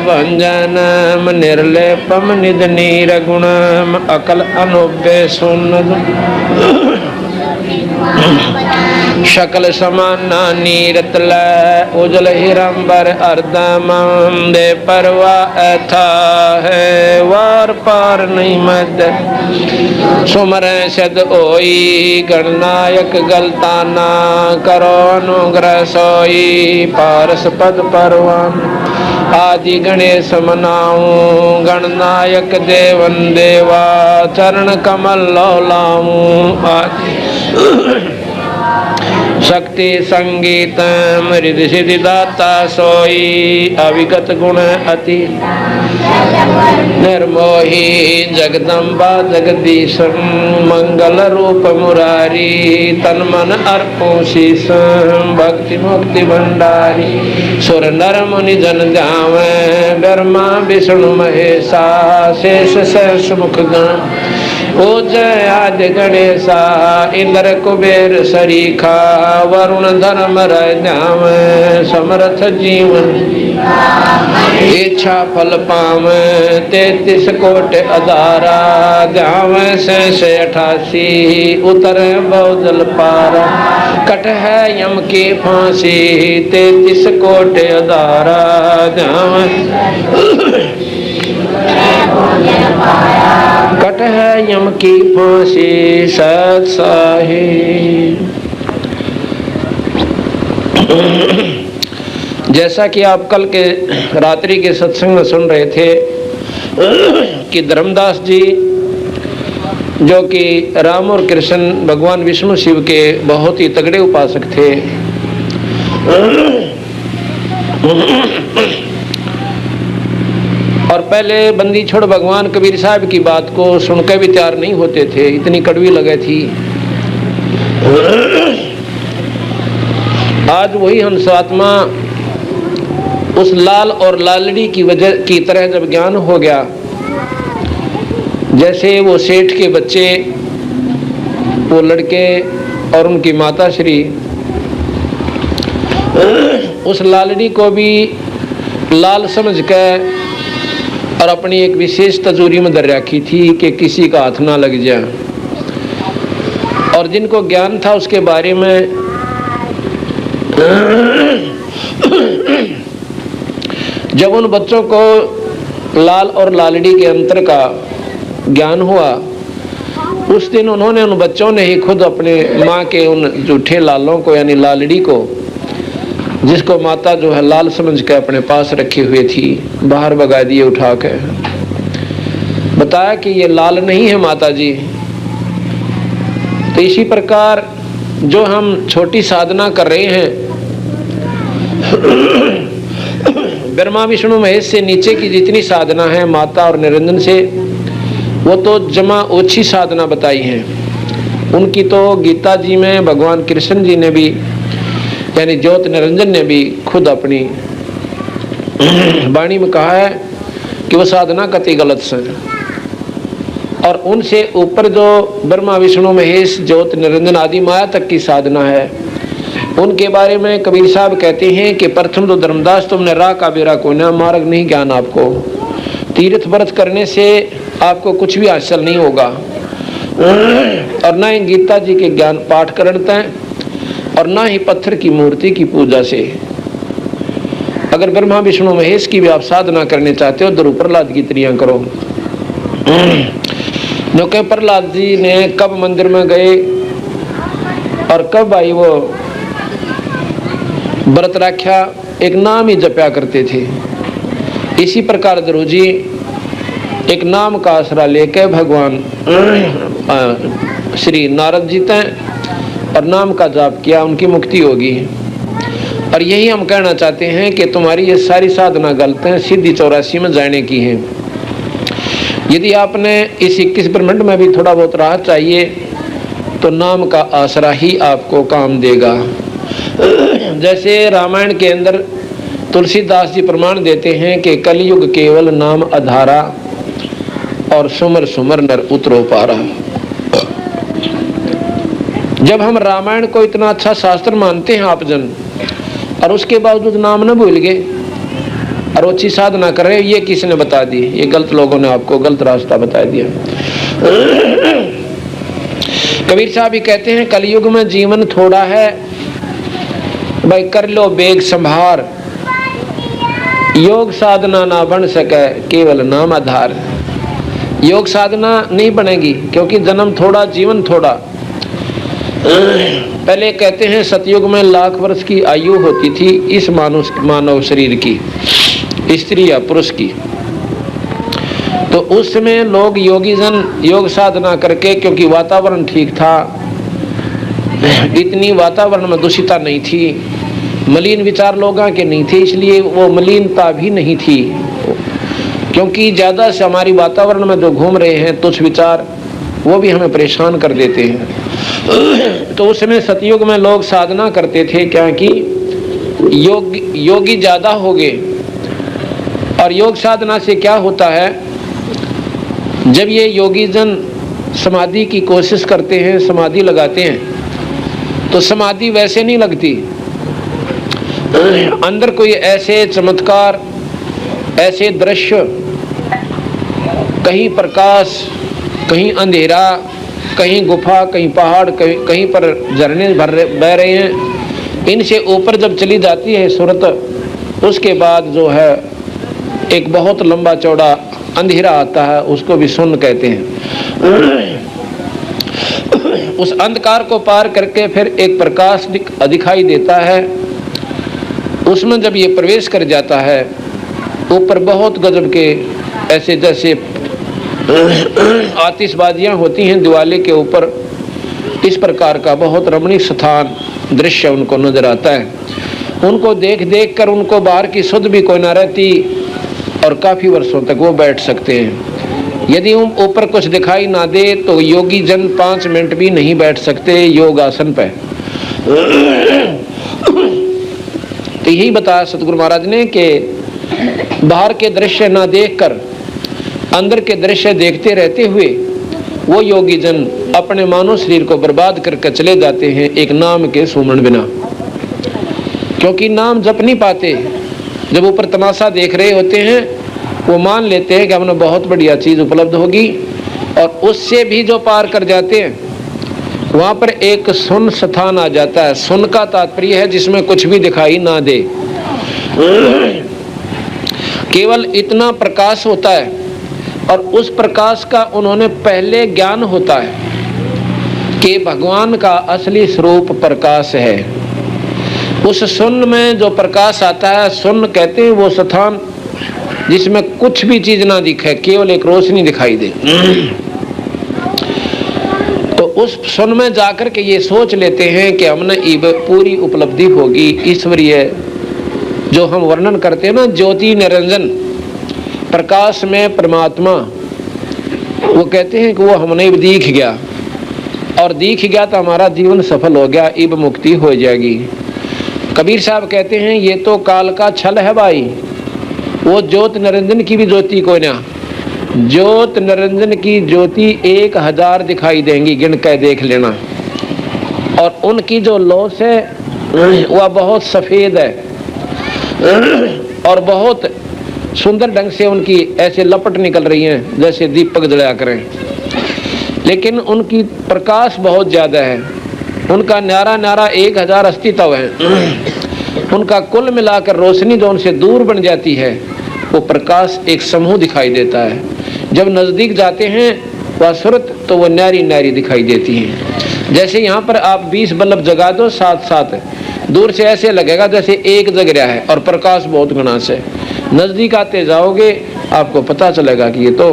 भंजनम, निर्लेपम निध नीर गुणम, अकल अनुव्य सुन शकल समाना नीरतल, उजल हिरंबर अर्धमम दे परवा ऐथा है, वार पार नहीं मद। सुमर सद ओई गणनायक गलताना, करो अनुग्रह सोई पारस पद परवान। आदि गणेश मनाऊं गणनायक देवन देवा, चरण कमल लौलाऊं आदि शक्ति संगीत मृद सिद्धि दाता सोई, अविगत गुण अति निर्मोही जगदम्बा जगदीशम, मंगल रूप मुरारी तन मन अर्पो शीशम, भक्ति मुक्ति भंडारी। सुर नर मुनि जन ध्यावे, ब्रह्मा विष्णु महेशा, शेष सहस मुख गण। ओ जय आदि गणेशा, इंद्र कुबेर सरीखा, वरुण धर्म राम, समर्थ जीवन इच्छा फल पाव। 33 कोट अदारा, ध्याव से 88, उतर बहुजल पारा। कट है यम की फांसी, 33 कोट अदारा, ध्याव कट है यम की फांसी, सत साहिब। जैसा कि आप कल के रात्रि के सत्संग में सुन रहे थे कि धर्मदास जी जो कि राम और कृष्ण भगवान विष्णु शिव के बहुत ही तगड़े उपासक थे, और पहले बंदी छोड़ भगवान कबीर साहब की बात को सुनकर भी तैयार नहीं होते थे, इतनी कड़वी लगे थी। आज वही हंसात्मा उस लाल और लालड़ी की वजह की तरह जब ज्ञान हो गया, जैसे वो सेठ के बच्चे, वो लड़के और उनकी माता श्री उस लालड़ी को भी लाल समझ के और अपनी एक विशेष तजूरी में धर रखी थी कि किसी का हाथ ना लग जाए। और जिनको ज्ञान था उसके बारे में जब उन बच्चों को लाल और लालड़ी के अंतर का ज्ञान हुआ, उस दिन उन्होंने, उन बच्चों ने ही खुद अपने माँ के उन जूठे लालों को यानी लालड़ी को, जिसको माता जो है लाल समझ के अपने पास रखी हुई थी, बाहर भगा दिए उठा के। बताया कि ये लाल नहीं है माता जी। तो इसी प्रकार जो हम छोटी साधना कर रहे हैं, ब्रह्मा विष्णु महेश से नीचे की जितनी साधना है माता और निरंजन से, वो तो जमा ओछी साधना बताई है। उनकी तो गीता जी में भगवान कृष्ण जी ने भी यानी ज्योत निरंजन ने भी खुद अपनी वाणी में कहा है कि वो साधना कति गलत से। और उनसे ऊपर जो ब्रह्मा विष्णु महेश ज्योत निरंजन आदि माया तक की साधना है, उनके बारे में कबीर साहब कहते हैं कि प्रथम तो धर्मदास तुमने राह का बेरा को ना मार्ग नहीं ज्ञान आपको, तीर्थ व्रत करने से आपको कुछ भी हासिल नहीं होगा, और ना ही गीता जी के ज्ञान पाठ करते हैं और ना ही पत्थर की मूर्ति की पूजा से। अगर ब्रह्मा विष्णु महेश की भी आप साधना करने चाहते हो तो प्रहलाद की त्रियां करो। क्योंकि प्रहलाद जी ने कब मंदिर में गए और कब आई वो व्रत रक्षा, एक नाम ही जपया करते थे। इसी प्रकार ध्रुव जी एक नाम का आसरा लेकर भगवान श्री नारद जी तय और नाम का जाप किया, उनकी मुक्ति होगी। और यही हम कहना चाहते हैं कि तुम्हारी ये सारी साधना गलत है, सीधी 84 में जाने की है। यदि आपने इस 21 ब्रह्मांड में भी थोड़ा बहुत राहत चाहिए तो नाम का आसरा ही आपको काम देगा। जैसे रामायण के अंदर तुलसीदास जी प्रमाण देते हैं कि कलयुग केवल नाम आधारा और सुमर सुमर नर उतरो पारा। जब हम रामायण को इतना अच्छा शास्त्र मानते हैं आप जन, और उसके बावजूद नाम न भूल गए और अच्छी साधना कर रहे, ये किसने बता दी? ये गलत लोगों ने आपको गलत रास्ता बता दिया। कबीर साहब भी कहते हैं कलयुग में जीवन थोड़ा है, भाई कर लो बेग संभार, योग साधना ना बन सके केवल नाम आधार। योग साधना नहीं बनेगी क्योंकि जन्म थोड़ा जीवन थोड़ा। पहले कहते हैं सतयुग में 1,00,000 वर्ष की आयु होती थी इस मानव शरीर की, स्त्री या पुरुष की। तो उस समय लोग योगी जन योग साधना करके, क्योंकि वातावरण ठीक था, इतनी वातावरण में दूषिता नहीं थी, मलिन विचार लोगों के नहीं थे, इसलिए वो मलिनता भी नहीं थी। क्योंकि ज़्यादा से हमारी वातावरण में जो घूम रहे हैं तुच्छ विचार, वो भी हमें परेशान कर देते हैं। तो उस समय सतयुग में लोग साधना करते थे, क्या कि योगी ज़्यादा हो गए। और योग साधना से क्या होता है, जब ये योगी जन समाधि की कोशिश करते हैं, समाधि लगाते हैं, तो समाधि वैसे नहीं लगती। अंदर कोई ऐसे चमत्कार, ऐसे दृश्य, कहीं प्रकाश, कहीं अंधेरा, कहीं गुफा, कहीं पहाड़, कहीं पर झरने बह रहे हैं, इनसे ऊपर जब चली जाती है सूरत, उसके बाद जो है एक बहुत लंबा चौड़ा अंधेरा आता है, उसको भी शून्य कहते हैं। उस अंधकार को पार करके फिर एक प्रकाश दिखाई देता है। उसमें जब ये प्रवेश कर जाता है, ऊपर बहुत गजब के ऐसे जैसे आतिशबाजियां होती हैं दिवाले के ऊपर, इस प्रकार का बहुत रमणीय स्थान दृश्य उनको नजर आता है। उनको देख देख कर उनको बाहर की सुध भी कोई ना रहती और काफी वर्षों तक वो बैठ सकते हैं। यदि ऊपर कुछ दिखाई ना दे तो योगी जन 5 मिनट भी नहीं बैठ सकते योग आसन पे। तो यही बताया सतगुरु महाराज ने कि बाहर के दृश्य ना देखकर अंदर के दृश्य देखते रहते हुए वो योगी जन अपने मानव शरीर को बर्बाद करके चले जाते हैं एक नाम के सुमरण बिना। क्योंकि नाम जप नहीं पाते, जब ऊपर तमाशा देख रहे होते हैं वो मान लेते हैं कि हमने बहुत बढ़िया चीज उपलब्ध होगी, और उससे भी जो पार कर जाते हैं वहां पर एक सुन स्थान आ जाता है। सुन का तात्पर्य है जिसमें कुछ भी दिखाई ना दे, केवल इतना प्रकाश होता है, और उस प्रकाश का उन्होंने पहले ज्ञान होता है कि भगवान का असली स्वरूप प्रकाश है। उस सुन में जो प्रकाश आता है, सुन कहते हैं वो स्थान जिसमें कुछ भी चीज ना दिखे, केवल एक रोशनी दिखाई दे। तो उस सुन में जाकर के ये सोच लेते हैं कि हमने पूरी उपलब्धि होगी ईश्वरीय, जो हम वर्णन करते हैं ना, ज्योति निरंजन प्रकाश में परमात्मा, वो कहते हैं कि वो हमने दिख गया, और दिख गया तो हमारा जीवन सफल हो गया, इब मुक्ति हो जाएगी। कबीर साहब कहते हैं ये तो काल का छल है भाई, वो ज्योत निरंजन की भी ज्योति कोई ना, ज्योत निरंजन की ज्योति 1000 दिखाई देंगी, गिन के देख लेना, और उनकी जो लौस है वह बहुत सफेद है और बहुत सुंदर ढंग से उनकी ऐसे लपट निकल रही हैं जैसे दीपक जलाया करें, लेकिन उनकी प्रकाश बहुत ज्यादा है, उनका न्यारा न्यारा 1000 अस्तित्व है। उनका कुल मिलाकर रोशनी जो उनसे दूर बन जाती है वो प्रकाश एक समूह दिखाई देता है। जब नजदीक जाते हैं वह सूरत तो वो न्यारी न्यारी दिखाई देती है। जैसे यहाँ पर आप 20 बल्ब जगा दो साथ साथ, दूर से ऐसे लगेगा जैसे एक जग रहा है और प्रकाश बहुत घना से, नजदीक आते जाओगे आपको पता चलेगा कि ये तो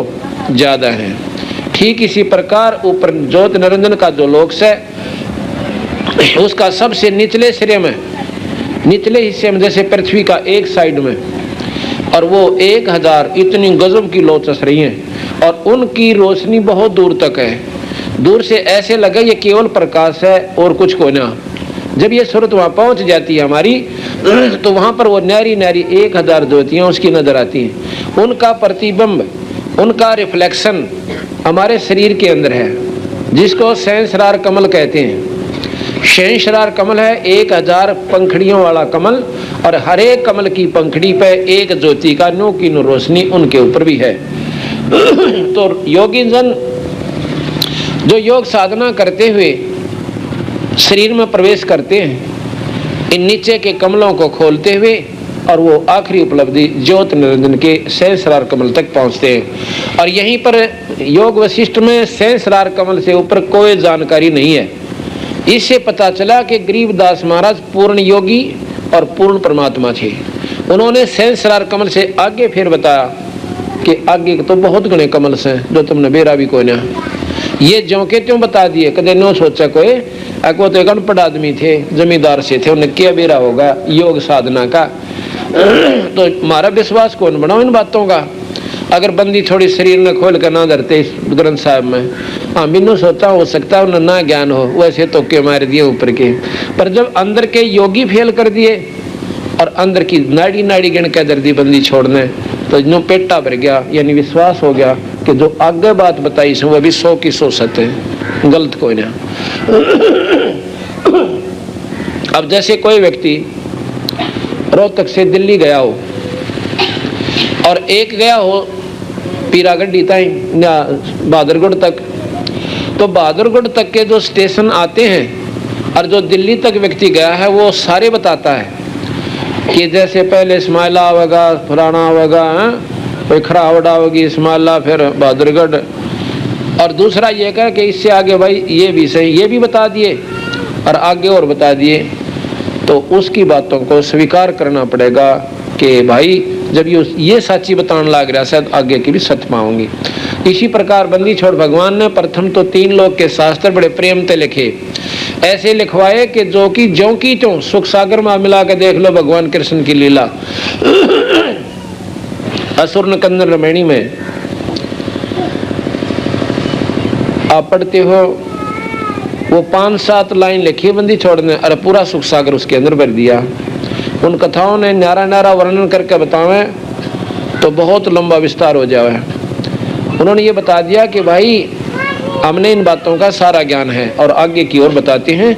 ज्यादा है। ठीक इसी प्रकार ऊपर ज्योत निरंजन का जो लोक है उसका सबसे निचले सिरे में, निचले हिस्से में, जैसे पृथ्वी का एक साइड में, और वो 1000 इतनी गजब की लौ चस रही है, और उनकी रोशनी बहुत दूर तक है। दूर से ऐसे लगे ये केवल प्रकाश है और कुछ को ना। जब ये सूरत वहां पहुंच जाती है हमारी, तो वहां पर वो न्यारी न्यारी 1000 ज्योतियां उसकी नजर आती हैं। उनका प्रतिबिंब, उनका रिफ्लेक्शन हमारे शरीर के अंदर है, जिसको सहस्रार कमल कहते हैं। सहस्रार कमल है 1000 पंखड़ियों वाला कमल, और हर एक कमल की पंखड़ी पे एक ज्योति का नो की नो रोशनी उनके ऊपर भी है। तो योगी जन जो योग साधना करते हुए शरीर में प्रवेश करते हैं, इन नीचे के कमलों को खोलते हुए, और वो आखिरी उपलब्धि ज्योत निरंजन के सहस्रार कमल तक पहुंचते हैं। और यहीं पर योग वशिष्ठ में सहस्रार कमल से ऊपर कोई जानकारी नहीं है। इससे पता चला कि गरीबदास महाराज पूर्ण योगी और पूर्ण परमात्मा थे। उन्होंने सहस्रार कमल से आगे फिर बताया कि आगे तो बहुत घने कमल से जो तुमने बेरा भी कोई ना, ये ज्यों के त्यों बता दिए, कदे नो सोचा कोई, वो तो एक अनपढ़ आदमी थे, जमींदार से थे, उन्हें क्या बेरा होगा योग साधना का। तो हमारा विश्वास कौन बनाओ इन बातों का। अगर बंदी थोड़ी शरीर में खोल कर ना धरते इस ग्रंथ साहब में, हाँ बिन्नू सोता हो सकता है उन्हें ना ज्ञान हो, वैसे तो के मार दिए ऊपर के, पर जब अंदर के योगी फेल कर दिए और अंदर की नाड़ी नाड़ी गिन के दर्दी बंदी छोड़ने, तो जो पेटा भर गया, यानी विश्वास हो गया कि जो आगे बात बताई से वो भी 100 की 100 सत्य है, गलत कोई ना। अब जैसे कोई व्यक्ति रोहतक से दिल्ली गया हो और एक गया हो पीरागढ़ी ताई या बहादुरगढ़ तक, तो बहादुरगढ़ तक के जो स्टेशन आते हैं और जो दिल्ली तक व्यक्ति गया है वो सारे बताता है कि जैसे पहले इस्माइला आवेगा, फलाना आवेगा, कोई खरावड़ा होगी, इस्माइला, फिर बहादुरगढ़, और दूसरा ये कह कि इससे आगे भाई ये भी सही, ये भी बता दिए और आगे और बता दिए। तो उसकी बातों को स्वीकार करना पड़ेगा कि भाई जब ये सच्ची बताने लग रहा शायद आगे की भी सच पाऊंगी। इसी प्रकार बंदी छोड़ भगवान ने प्रथम तो 3 लोक के शास्त्र बड़े प्रेम से लिखे, ऐसे लिखवाए कि जो की ज्यों की त्यों सुख सागर में मिला के देख लो भगवान कृष्ण की लीला। असुर निकंदन रामायणी में आप पढ़ते हो, वो 5-7 लाइन लिखी बंदी छोड़ने और पूरा सुख सागर उसके अंदर भर दिया। उन कथाओं ने न्यारा न्यारा वर्णन करके बतावे तो बहुत लंबा विस्तार हो जाए। उन्होंने ये बता दिया कि भाई हमने इन बातों का सारा ज्ञान है, और आगे की ओर बताते हैं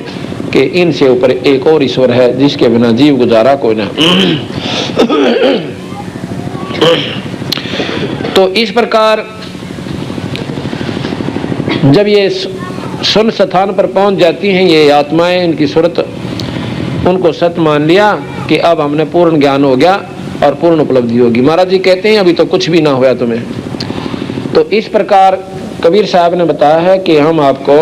कि इनसे ऊपर एक और ईश्वर है जिसके बिना जीव गुजारा कोई ना। तो इस प्रकार जब ये सुन स्थान पर पहुंच जाती हैं ये आत्माएं, इनकी सूरत, उनको सत्य मान लिया कि अब हमने पूर्ण ज्ञान हो गया और पूर्ण उपलब्धि होगी। महाराज जी कहते हैं अभी तो कुछ भी ना हुआ तुम्हें। तो इस प्रकार कबीर साहब ने बताया है कि हम आपको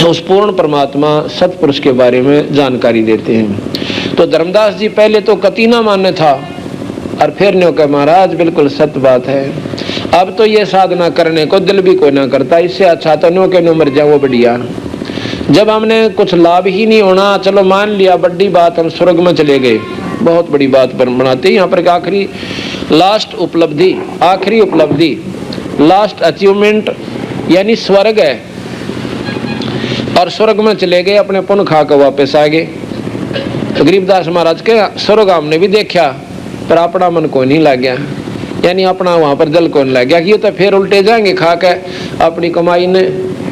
उस पूर्ण परमात्मा सतपुरुष के बारे में जानकारी देते हैं। तो धर्मदास जी पहले तो कति ना माने था और फिर ने कहा महाराज बिल्कुल सत्य बात है, अब तो ये साधना करने को दिल भी कोई ना करता, इससे अच्छा तो नो के नो मर जाए वो बढ़िया। जब हमने कुछ लाभ ही नहीं होना, चलो मान लिया बड़ी बात, हम स्वर्ग में चले गए, बहुत बड़ी बात पर बनाते। यहाँ पर आखिरी लास्ट उपलब्धि, आखिरी उपलब्धि, लास्ट अचीवमेंट यानी स्वर्ग है। और स्वर्ग में चले गए, अपने पुण्य खा कर वापस आ गए। तो गरीबदास महाराज के स्वर्ग हमने भी देखा पर अपना मन को नहीं लग गया, यानी अपना वहां पर दिल को नहीं लग गया कि ये तो फिर उल्टे जाएंगे खा के अपनी कमाई ने,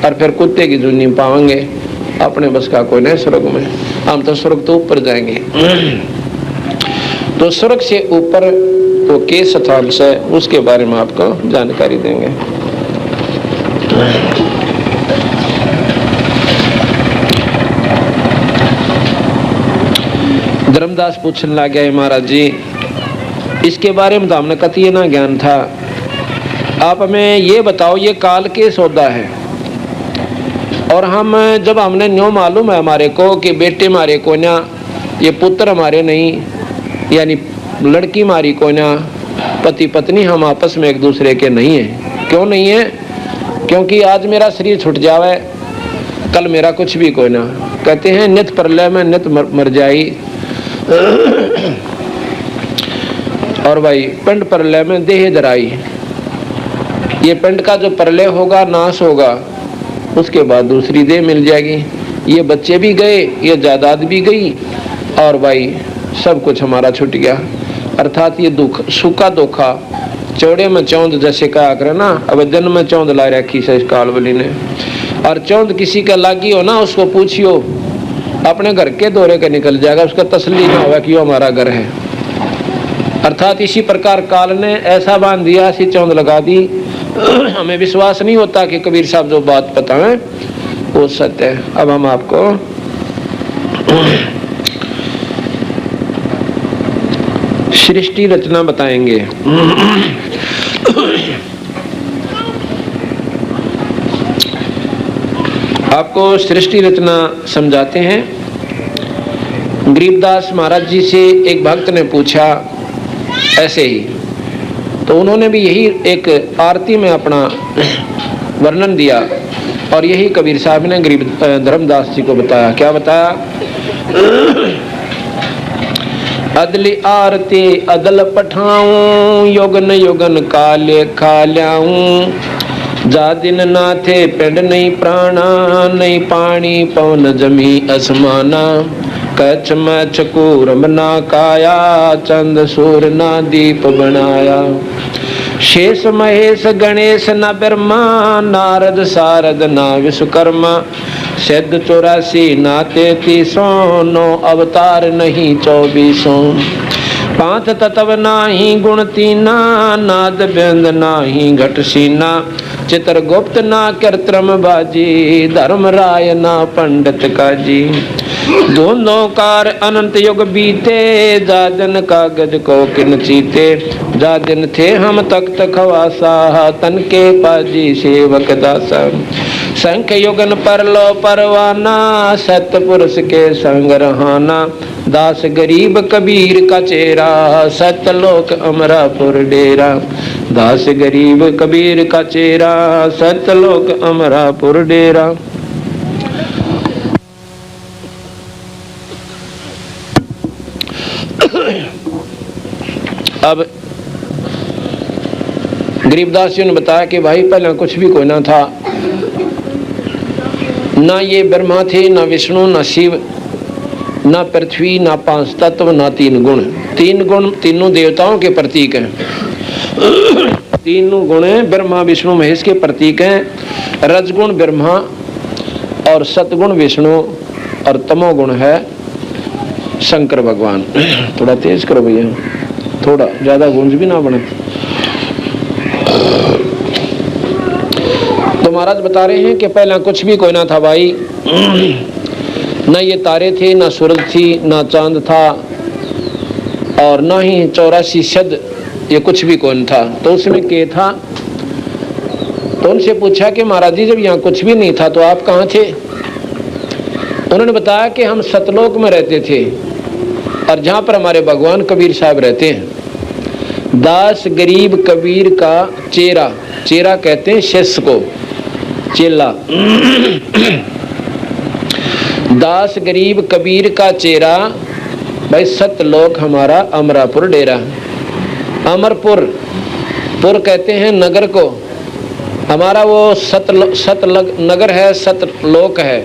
और फिर कुत्ते की जूनी पाएंगे, अपने बस का कोई नहीं स्वर्ग में। हम तो स्वर्ग तो ऊपर जाएंगे। तो स्वर्ग से ऊपर वो के स्थान से, उसके बारे में आपको जानकारी देंगे। धर्मदास पूछने लग गया महाराज जी इसके बारे में तो हमने कति ना ज्ञान था, आप हमें ये बताओ ये काल के सौदा है, और हम जब हमने न्यों मालूम है हमारे को कि बेटे हमारे को ना, ये पुत्र हमारे नहीं, यानी लड़की हमारी को ना, पति पत्नी हम आपस में एक दूसरे के नहीं है। क्यों नहीं है? क्योंकि आज मेरा शरीर छूट जावे कल मेरा कुछ भी कोई ना। कहते हैं नित प्रलय में नित मर जाई, और भाई पिंड प्रलय में देह धराई। ये पिंड का जो प्रलय होगा, नाश होगा, उसके बाद दूसरी देह मिल जाएगी। ये बच्चे भी गए, ये जायदाद भी गई, और भाई सब कुछ हमारा छूट गया। अर्थात ये दुख सूखा धोखा, चौड़े में चौंद जैसे कहा करे ना, अब दिन में चौंद ला रखी से इस कालवली ने। और चौंद किसी का लागी हो ना, उसको पूछियो अपने घर के दौरे का निकल जाएगा, उसका तसल्ली ना होगा कि वो हमारा घर है। अर्थात इसी प्रकार काल ने ऐसा बांध दिया, ऐसी चौंद लगा दी, हमें विश्वास नहीं होता कि कबीर साहब जो बात बताएं वो सत्य है। अब हम आपको सृष्टि रचना बताएंगे। आपको सृष्टि रचना समझाते हैं। गरीबदास महाराज जी से एक भक्त ने पूछा ऐसे ही, तो उन्होंने भी यही एक आरती में अपना वर्णन दिया, और यही कबीर साहब ने गरीब धर्मदास जी को बताया। क्या बताया? अदली आरती अदल पठाऊं, योगन योगन काले खा ल्याऊं, जा दिन नाथे पिंड नहीं प्राणा, नहीं पानी पवन जमी असमाना, कच्छ में चकूरम ना काया, चंद सूर ना दीप बनाया, शेष महेश गणेश न ब्रह्मा, नारद सारद ना विश्वकर्मा, सिद्ध 84 ना 33, 9 अवतार नहीं 24, 5 तत्व नाही गुण तीना, नाद व्यंद नाही घट सीना, चित्रगुप्त ना कृत्रिम बाजी, धर्म राय ना पंडित काजी, दोनों कार अनंत युग बीते, जा दिन कागज को किन चीते, जा दिन थे हम तख्त खवासा, तन के पाजी सेवक दासा, संख युगन परलो परवाना, सतपुरुष के संग रहाना, दास गरीब कबीर का चेहरा, सतलोक अमरापुर डेरा, दास गरीब कबीर का चेहरा, सतलोक अमरापुर डेरा। अब गरीबदास जी ने बताया कि भाई पहले कुछ भी कोई ना था, ना ये ब्रह्मा थे, ना विष्णु, ना शिव, ना पृथ्वी, ना 5 तत्व, ना 3 गुण। 3 गुण तीनों देवताओं के प्रतीक हैं। तीनों गुण ब्रह्मा विष्णु महेश के प्रतीक हैं। रजगुण ब्रह्मा और सतगुण विष्णु और तमोगुण है शंकर भगवान। थोड़ा तेज करो भैया, थोड़ा ज्यादा गूंज भी ना बने। तो महाराज बता रहे हैं कि पहला कुछ भी कोई ना था भाई, न ये तारे थे, न सूरज थी, न चांद था, और न ही 84 शद, ये कुछ भी कौन था। तो उसमें के था। तो उनसे पूछा कि महाराज जी जब यहाँ कुछ भी नहीं था तो आप कहाँ थे? उन्होंने बताया कि हम सतलोक में रहते थे, और जहाँ पर हमारे भगवान कबीर साहब रहते हैं। दास गरीब कबीर का चेरा, चेरा कहते हैं शिष्य को, चेला। दास गरीब कबीर का चेरा, भाई सतलोक हमारा अमरापुर डेरा। अमरपुर, पुर कहते हैं नगर को, हमारा वो सतलग नगर है, सतलोक है,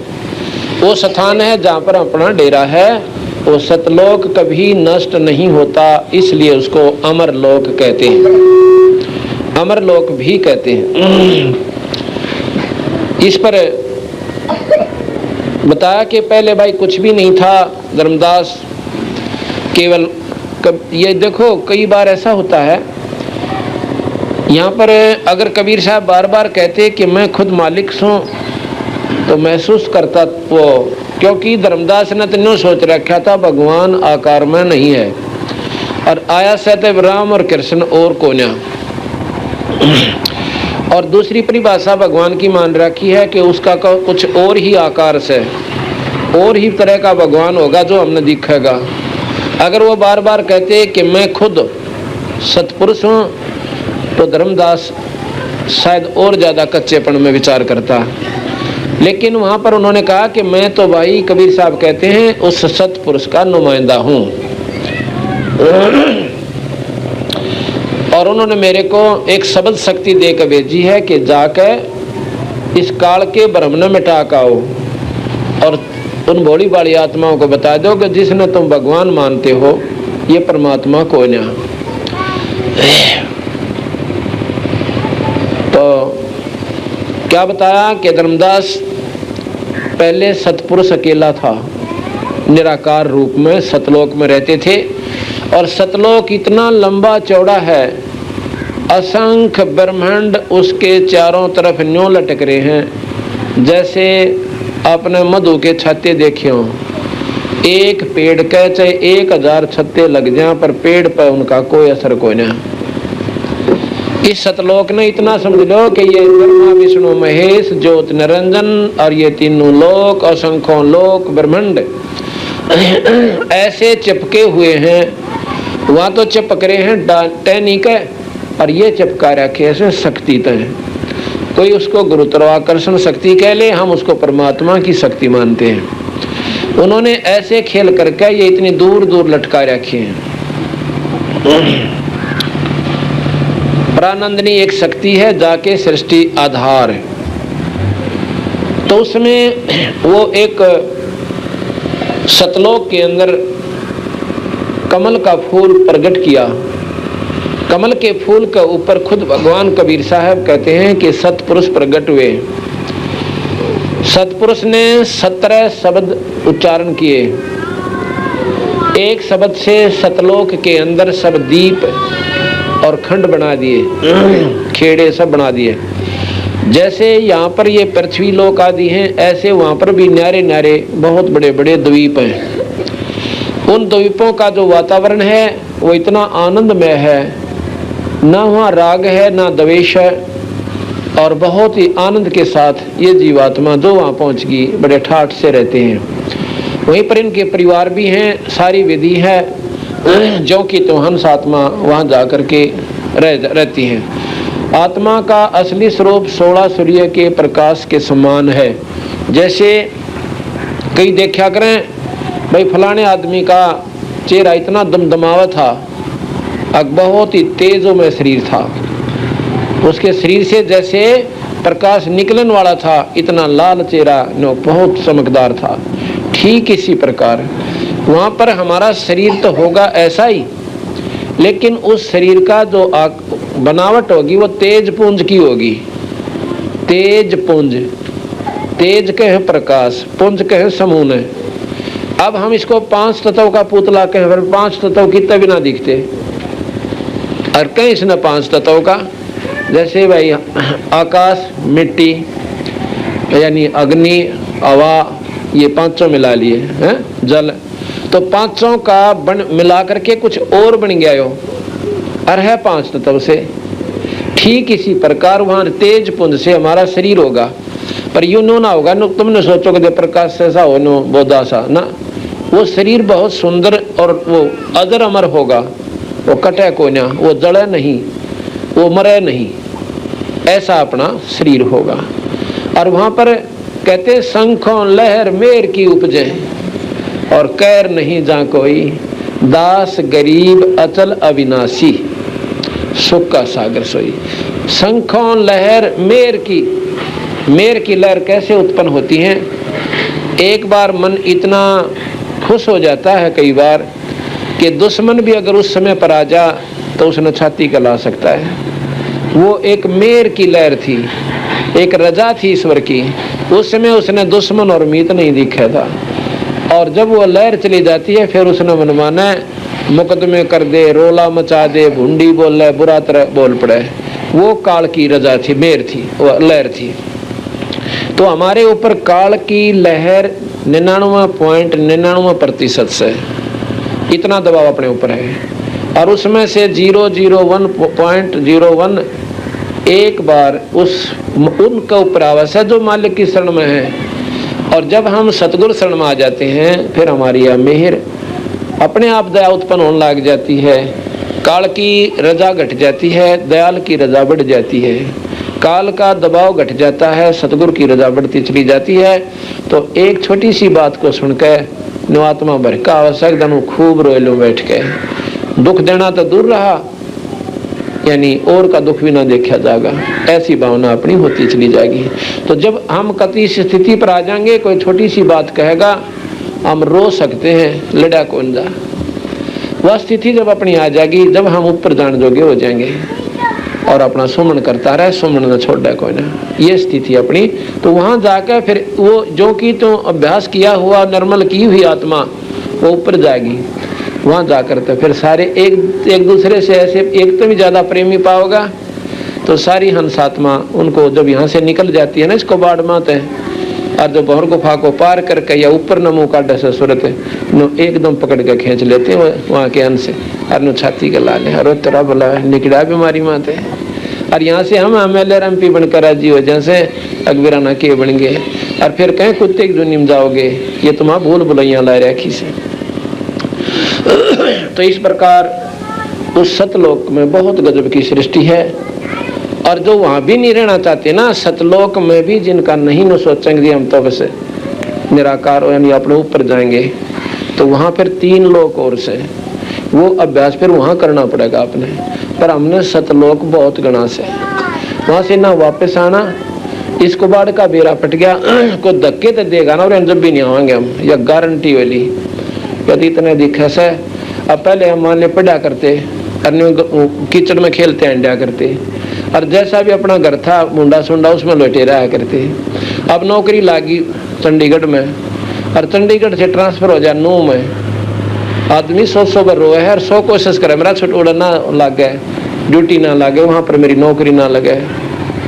वो स्थान है जहाँ पर अपना डेरा है। वो सतलोक कभी नष्ट नहीं होता, इसलिए उसको अमरलोक कहते हैं, अमरलोक भी कहते हैं। इस पर बताया कि पहले भाई कुछ भी नहीं था धर्मदास, केवल ये देखो कई बार ऐसा होता है यहाँ पर, अगर कबीर साहब बार बार कहते कि मैं खुद मालिक हूँ तो महसूस करता वो, क्योंकि धर्मदास ने तो न्यू सोच रखा था भगवान आकार में नहीं है, और आया सतव राम और कृष्ण और कोन्या। और दूसरी परिभाषा भगवान की मान रखी है कि उसका कुछ और ही आकार से, और ही तरह का भगवान होगा जो हमने दिखेगा। अगर वो बार बार कहते कि मैं खुद सतपुरुष हूँ तो धर्मदास शायद और ज़्यादा कच्चेपन में विचार करता। लेकिन वहाँ पर उन्होंने कहा कि मैं तो भाई, कबीर साहब कहते हैं, उस सतपुरुष का नुमाइंदा हूँ। और उन्होंने मेरे को एक शब्द शक्ति दे कर भेजी है कि जाके इस काल के भ्रम न मिटा काओ, और उन भोली भाली आत्माओं को बता दो कि जिसने तुम भगवान मानते हो ये परमात्मा कोई ना। तो क्या बताया कि धर्मदास पहले सतपुरुष अकेला था, निराकार रूप में सतलोक में रहते थे, और सतलोक इतना लंबा चौड़ा है, असंख्य ब्रह्मांड उसके चारों तरफ न्यों लटक रहे हैं। जैसे आपने मधु के छत्ते देखे हो, एक पेड़ के चाहे 1000 छत्ते लग जाए पर पेड़ पर उनका कोई असर कोई नहीं। इस सतलोक ने इतना समझ लो कि ये ब्रह्मा विष्णु महेश ज्योत निरंजन और ये तीनों लोक, असंख्यों लोक ब्रह्मांड ऐसे चिपके हुए हैं। वहां तो चिपक रहे हैं टहनी के, और ये चिपका रखे ऐसे शक्ति तय। कोई उसको गुरुत्वाकर्षण शक्ति कह ले, हम उसको परमात्मा की शक्ति मानते हैं। उन्होंने ऐसे खेल करके ये इतनी दूर दूर लटका रखे हैं। प्रानंदनी एक शक्ति है, जाके सृष्टि आधार है। तो उसमें वो एक सतलोक के अंदर कमल का फूल प्रकट किया। कमल के फूल के ऊपर खुद भगवान कबीर साहब कहते हैं कि सतपुरुष प्रकट हुए। सतपुरुष ने 17 शब्द उच्चारण किए। एक शब्द से सतलोक के अंदर सब दीप और खंड बना दिए, खेड़े सब बना दिए। जैसे यहाँ पर ये पृथ्वी लोक आदि हैं, ऐसे वहाँ पर भी न्यारे न्यारे बहुत बड़े बड़े द्वीप हैं। उन द्वीपों का जो वातावरण है वो इतना आनंदमय है, ना वहाँ राग है ना द्वेष है, और बहुत ही आनंद के साथ ये जीवात्मा जो वहाँ पहुँच गई बड़े ठाठ से रहते हैं। वहीं पर इनके परिवार भी हैं, सारी विधि है, जो कि तो हंस आत्मा वहाँ जा कर के रहती हैं। आत्मा का असली स्वरूप 16 सूर्य के प्रकाश के समान है। जैसे कई देखा करें भाई फलाने आदमी का चेहरा इतना दमदमावा था, बहुत ही तेजों में शरीर था, उसके शरीर से जैसे प्रकाश निकलने वाला था, इतना लाल चेहरा नो बहुत चमकदार था। ठीक इसी प्रकार वहाँ पर हमारा शरीर तो होगा ऐसा ही, लेकिन उस शरीर का जो बनावट होगी वो तेज पुंज की होगी। तेज पुंज, तेज के है प्रकाश, पुंज के है समूह, अब हम इसको 5 तत्व का पुतला कहें, फिर 5 तत्व कितने भी ना दिखते, और कहीं इसने 5 तत्व का, जैसे भाई आकाश, मिट्टी यानी अग्नि, हवा, ये पांचों मिला लिए हैं, जल, तो पांचों का बन मिला करके कुछ और बन गया हो, और है 5 तत्व से। ठीक इसी प्रकार वहां तेज पुंज से हमारा शरीर होगा, पर यूं नो ना होगा, तुमने सोचो कि प्रकाश से ऐसा हो नो बोधा सा ना, वो शरीर बहुत सुंदर और वो अजर अमर होगा, वो कटे को ना, वो जड़े नहीं, वो मरे नहीं, ऐसा अपना शरीर होगा। और वहां पर कहते शंखों लहर मेर की उपजे, और कैर नहीं जा कोई, दास गरीब अचल अविनाशी, सुख का सागर सोई। शंखों लहर मेर की लहर कैसे उत्पन्न होती है? एक बार मन इतना खुश हो जाता है कई बार कि दुश्मन भी अगर उस समय पर आ जा तो उसने छाती गला सकता है। वो एक मेर की लहर थी, एक रजा थी ईश्वर की, उस समय उसने दुश्मन और मीत नहीं दिखा था। और जब वो लहर चली जाती है फिर उसने मनमाना मुकदमे कर दे, रोला मचा दे, भुंडी बोले, बुरा तरह बोल पड़े, वो काल की रजा थी, मेर थी, वो लहर थी। तो हमारे ऊपर काल की लहर 99.99% से इतना दबाव अपने ऊपर है, और उसमें से 0.01 एक बार उनका ऊपर आवास है जो मालिक की शरण में है। और जब हम सतगुरु शरण में आ जाते हैं फिर हमारी यह मेहर अपने आप दया उत्पन्न होने लग जाती है, काल की रजा घट जाती है, दयाल की रजा बढ़ जाती है, काल का दबाव घट जाता है, सतगुरु की रजा बढ़ती चली जाती है। तो एक छोटी सी बात को सुनकर आत्मा भर का आवश्यक धनु खूब रोए लो बैठ के, दुख देना तो दूर रहा, यानी और का दुख भी ना देखा जाएगा, ऐसी भावना अपनी होती चली जाएगी। तो जब हम कति स्थिति पर आ जाएंगे, कोई छोटी सी बात कहेगा हम रो सकते हैं, लड़ा कौन जा, वह स्थिति जब अपनी आ जाएगी, जब हम ऊपर जान जोगे हो जाएंगे और अपना सुमन करता रहे, सुमन न छोड़ा कोई ना, ये स्थिति अपनी। तो वहां जाकर फिर वो जो कि तो अभ्यास किया हुआ निर्मल की हुई आत्मा वो ऊपर जाएगी, वहां जाकर तो फिर सारे एक दूसरे से ऐसे एक तो भी ज्यादा प्रेमी पाओगा। तो सारी हंसात्मा उनको जब यहाँ से निकल जाती है ना, इसको बाढ़ माते हैं, और जो भंवर गुफा को पार करके या ऊपर न मुँह काटे से सूरत नो एकदम पकड़ के खींच लेते हैं वहाँ के अंश से, और नो छाती गला ले, अरे तेरा बोला निकड़ा बीमारी माते। और यहाँ से हम MLA MP बनकर राजी हो, जैसे अकबराना के बन गए, और फिर कहें कुत्ते की दुनिया में जाओगे, ये तुम्हारा भूल भुलैया ला रखी से। तो इस प्रकार उस सतलोक में बहुत गजब की सृष्टि है। और जो वहां भी नहीं रहना चाहते ना, सतलोक में भी जिनका नहीं न सोचेंगे हम तो वैसे निराकार यानी अपने ऊपर जाएंगे, तो वहां फिर 3 लोक और से वो अभ्यास फिर वहां करना पड़ेगा अपने। पर हमने सतलोक बहुत गणा से वहां से ना वापस आना, इसको बाढ़ का बेरा पट गया को धक्के तो देगा ना, और जब भी नहीं आएंगे हम, या गारंटी वाली यदि इतने दिखे से। अब पहले हम मान ले पढ़ा करते, कीचड़ में खेलते अंडा करते, और जैसा भी अपना घर था मुंडा सुंडा उसमें लौटे रहा करते। अब नौकरी लागी चंडीगढ़ में, और चंडीगढ़ से ट्रांसफर हो जाए नू में, आदमी 100 बार रोए है और 100 कोशिश करे मेरा छुटोड़ा ना लगे, ड्यूटी ना लगे, वहां पर मेरी नौकरी ना लगे।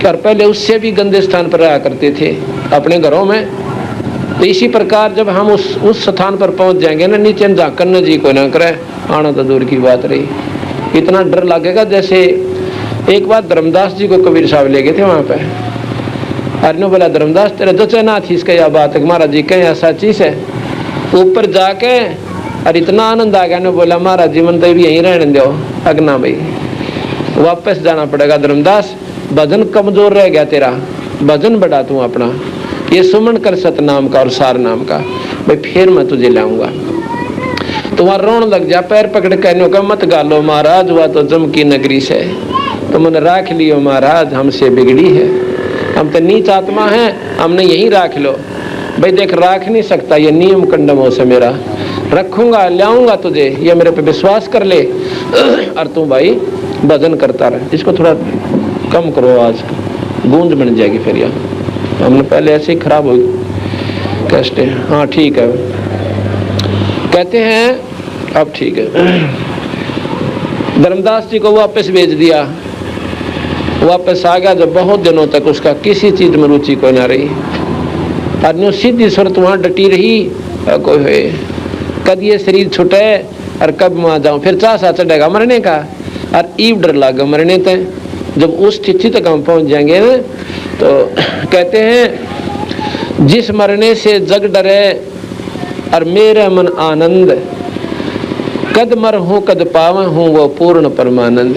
और पहले उससे भी गंदे स्थान पर रहा करते थे अपने घरों में। तो इसी प्रकार जब हम उस स्थान पर पहुंच जाएंगे ना, नीचे झांकने जी को ना करे, आना तो दूर की बात रही, इतना डर लगेगा। जैसे एक बार धर्मदास जी को कबीर साहब ले गए थे वहां पे, अरे बोला धर्मदास तेरे जचे ना थी इसका, यह बात महाराज जी कहें ऐसा चीज है। ऊपर जाके और इतना आनंद आ गया ने बोला महाराज जी मन तो भी यहीं रहने दो, अगना भाई वापस जाना पड़ेगा धर्मदास, भजन कमजोर रह गया तेरा, भजन बढ़ा तू अपना, ये सुमन कर सतनाम का और सार नाम का, भाई फिर मैं तुझे लाऊंगा। तो वहां रोन लग जा, पैर पकड़ कहने का मत गालो महाराज, हुआ तो जम की नगरी से, तो मैंने राख लियो महाराज हमसे बिगड़ी है, हम तो नीच आत्मा है, हमने यही राख लो। भाई देख राख नहीं सकता, ये नियम कंडमों से मेरा रखूंगा, लाऊंगा तुझे, ये मेरे पे विश्वास कर ले, और तू भाई भजन करता रहे। इसको थोड़ा कम करो, आज गूंज बन जाएगी फिर, यहाँ हमने पहले ऐसे ही खराब हो कैसे। हाँ ठीक है। कहते हैं अब ठीक है। धर्मदास जी को वापस भेज दिया, वापस आ गया। जब बहुत दिनों तक उसका किसी चीज में रुचि कोई ना रही, और सीधी सूरत वहां डटी रही। कोई हुए कद ये शरीर छुटे और कब वहां जाऊं, फिर चासा चढ़ेगा मरने का, और ईव डर लगा मरने तक। जब उस स्थिति तक हम पहुंच जाएंगे ना, तो कहते हैं जिस मरने से जग डरे और मेरा मन आनंद, कद मर हूं कद पावा हूं वो पूर्ण परमानंद।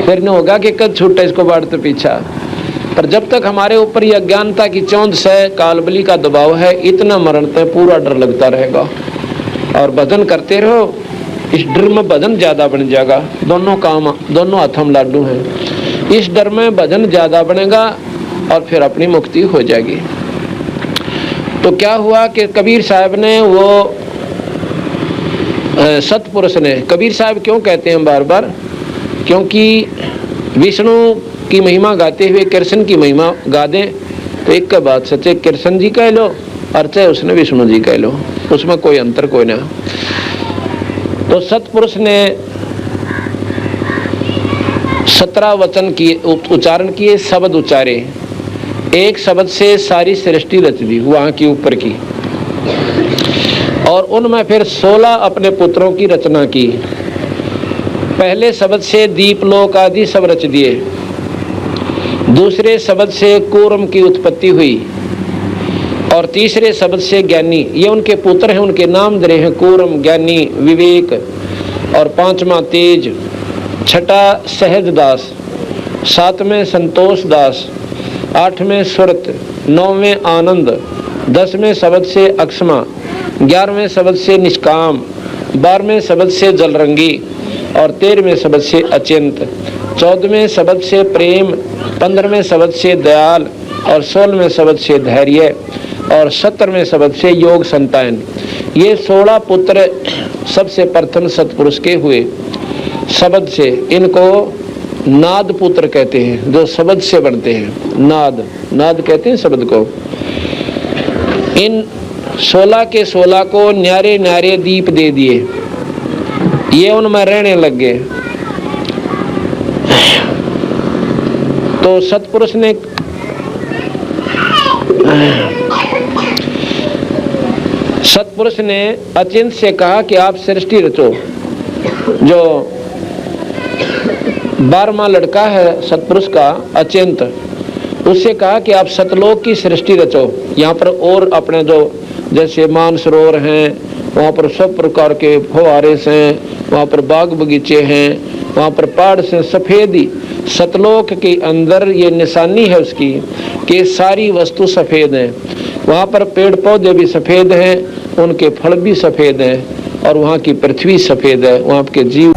फिर न होगा कि कद छूटे इसको बाढ़ते पीछा, पर जब तक हमारे ऊपर यह अज्ञानता की चौंध से कालबली का दबाव है, इतना मरण तक पूरा डर लगता रहेगा। और भजन करते रहो, इस डर में भजन ज्यादा बन जाएगा। दोनों काम, दोनों हाथ हम लाडू हैं। इस डर में भजन ज्यादा बनेगा और फिर अपनी मुक्ति हो जाएगी। तो क्या हुआ कि कबीर साहब ने, वो सतपुरुष ने, कबीर साहब क्यों कहते हैं बार बार, क्योंकि विष्णु की महिमा गाते हुए कृष्ण की महिमा गा दें तो एक का बात सच्चे कृष्ण जी कह लो और चाहे उसने विष्णु जी कह लो, उसमें कोई अंतर कोई ना। तो सतपुरुष ने 17 वचन किए, उच्चारण किए, शब्द उच्चारे। एक शब्द से सारी सृष्टि रच दी वहां की ऊपर की, और उनमें फिर 16 अपने पुत्रों की रचना की। पहले शब्द से दीपलोक आदि सब रच दिए। दूसरे शब्द से कूर्म की उत्पत्ति हुई, और तीसरे शब्द से ज्ञानी, ये उनके पुत्र हैं, उनके नाम दे हैं कूर्म, ज्ञानी, विवेक, और 5वां तेज, 6ठा सहज दास, 7वें संतोष दास, 8वें सुरत, 9वें आनंद, 10वें शब्द से अक्षमा, 11वें शब्द से निष्काम, 12वें शब्द से जलरंगी, और 13वें शब्द से अचिंत, 14वें शब्द से प्रेम, 15वें शब्द से दयाल, और 16वें शब्द से धैर्य, और 17वें शब्द से योग संतान। ये 16 पुत्र सबसे प्रथम सतपुरुष के हुए शब्द से। इनको नाद पुत्र कहते हैं, जो शब्द से बनते हैं। नाद, नाद कहते हैं शब्द को। इन 16 के 16 को न्यारे न्यारे दीप दे दिए, ये उनमें रहने लग गए। तो सतपुरुष ने अचिंत से कहा कि आप सृष्टि रचो। जो 12वां लड़का है सतपुरुष का अचिंत, उससे कहा कि आप सतलोक की सृष्टि रचो। यहाँ पर और अपने जो जैसे मानसरोवर हैं, वहाँ पर सब प्रकार के फुहारे हैं, वहाँ पर बाग बगीचे हैं, वहाँ पर पहाड़ से सफेदी। सतलोक के अंदर ये निशानी है उसकी कि सारी वस्तु सफेद है। वहाँ पर पेड़ पौधे भी सफेद हैं, उनके फल भी सफेद हैं, और वहाँ की पृथ्वी सफेद है, वहाँ के जीव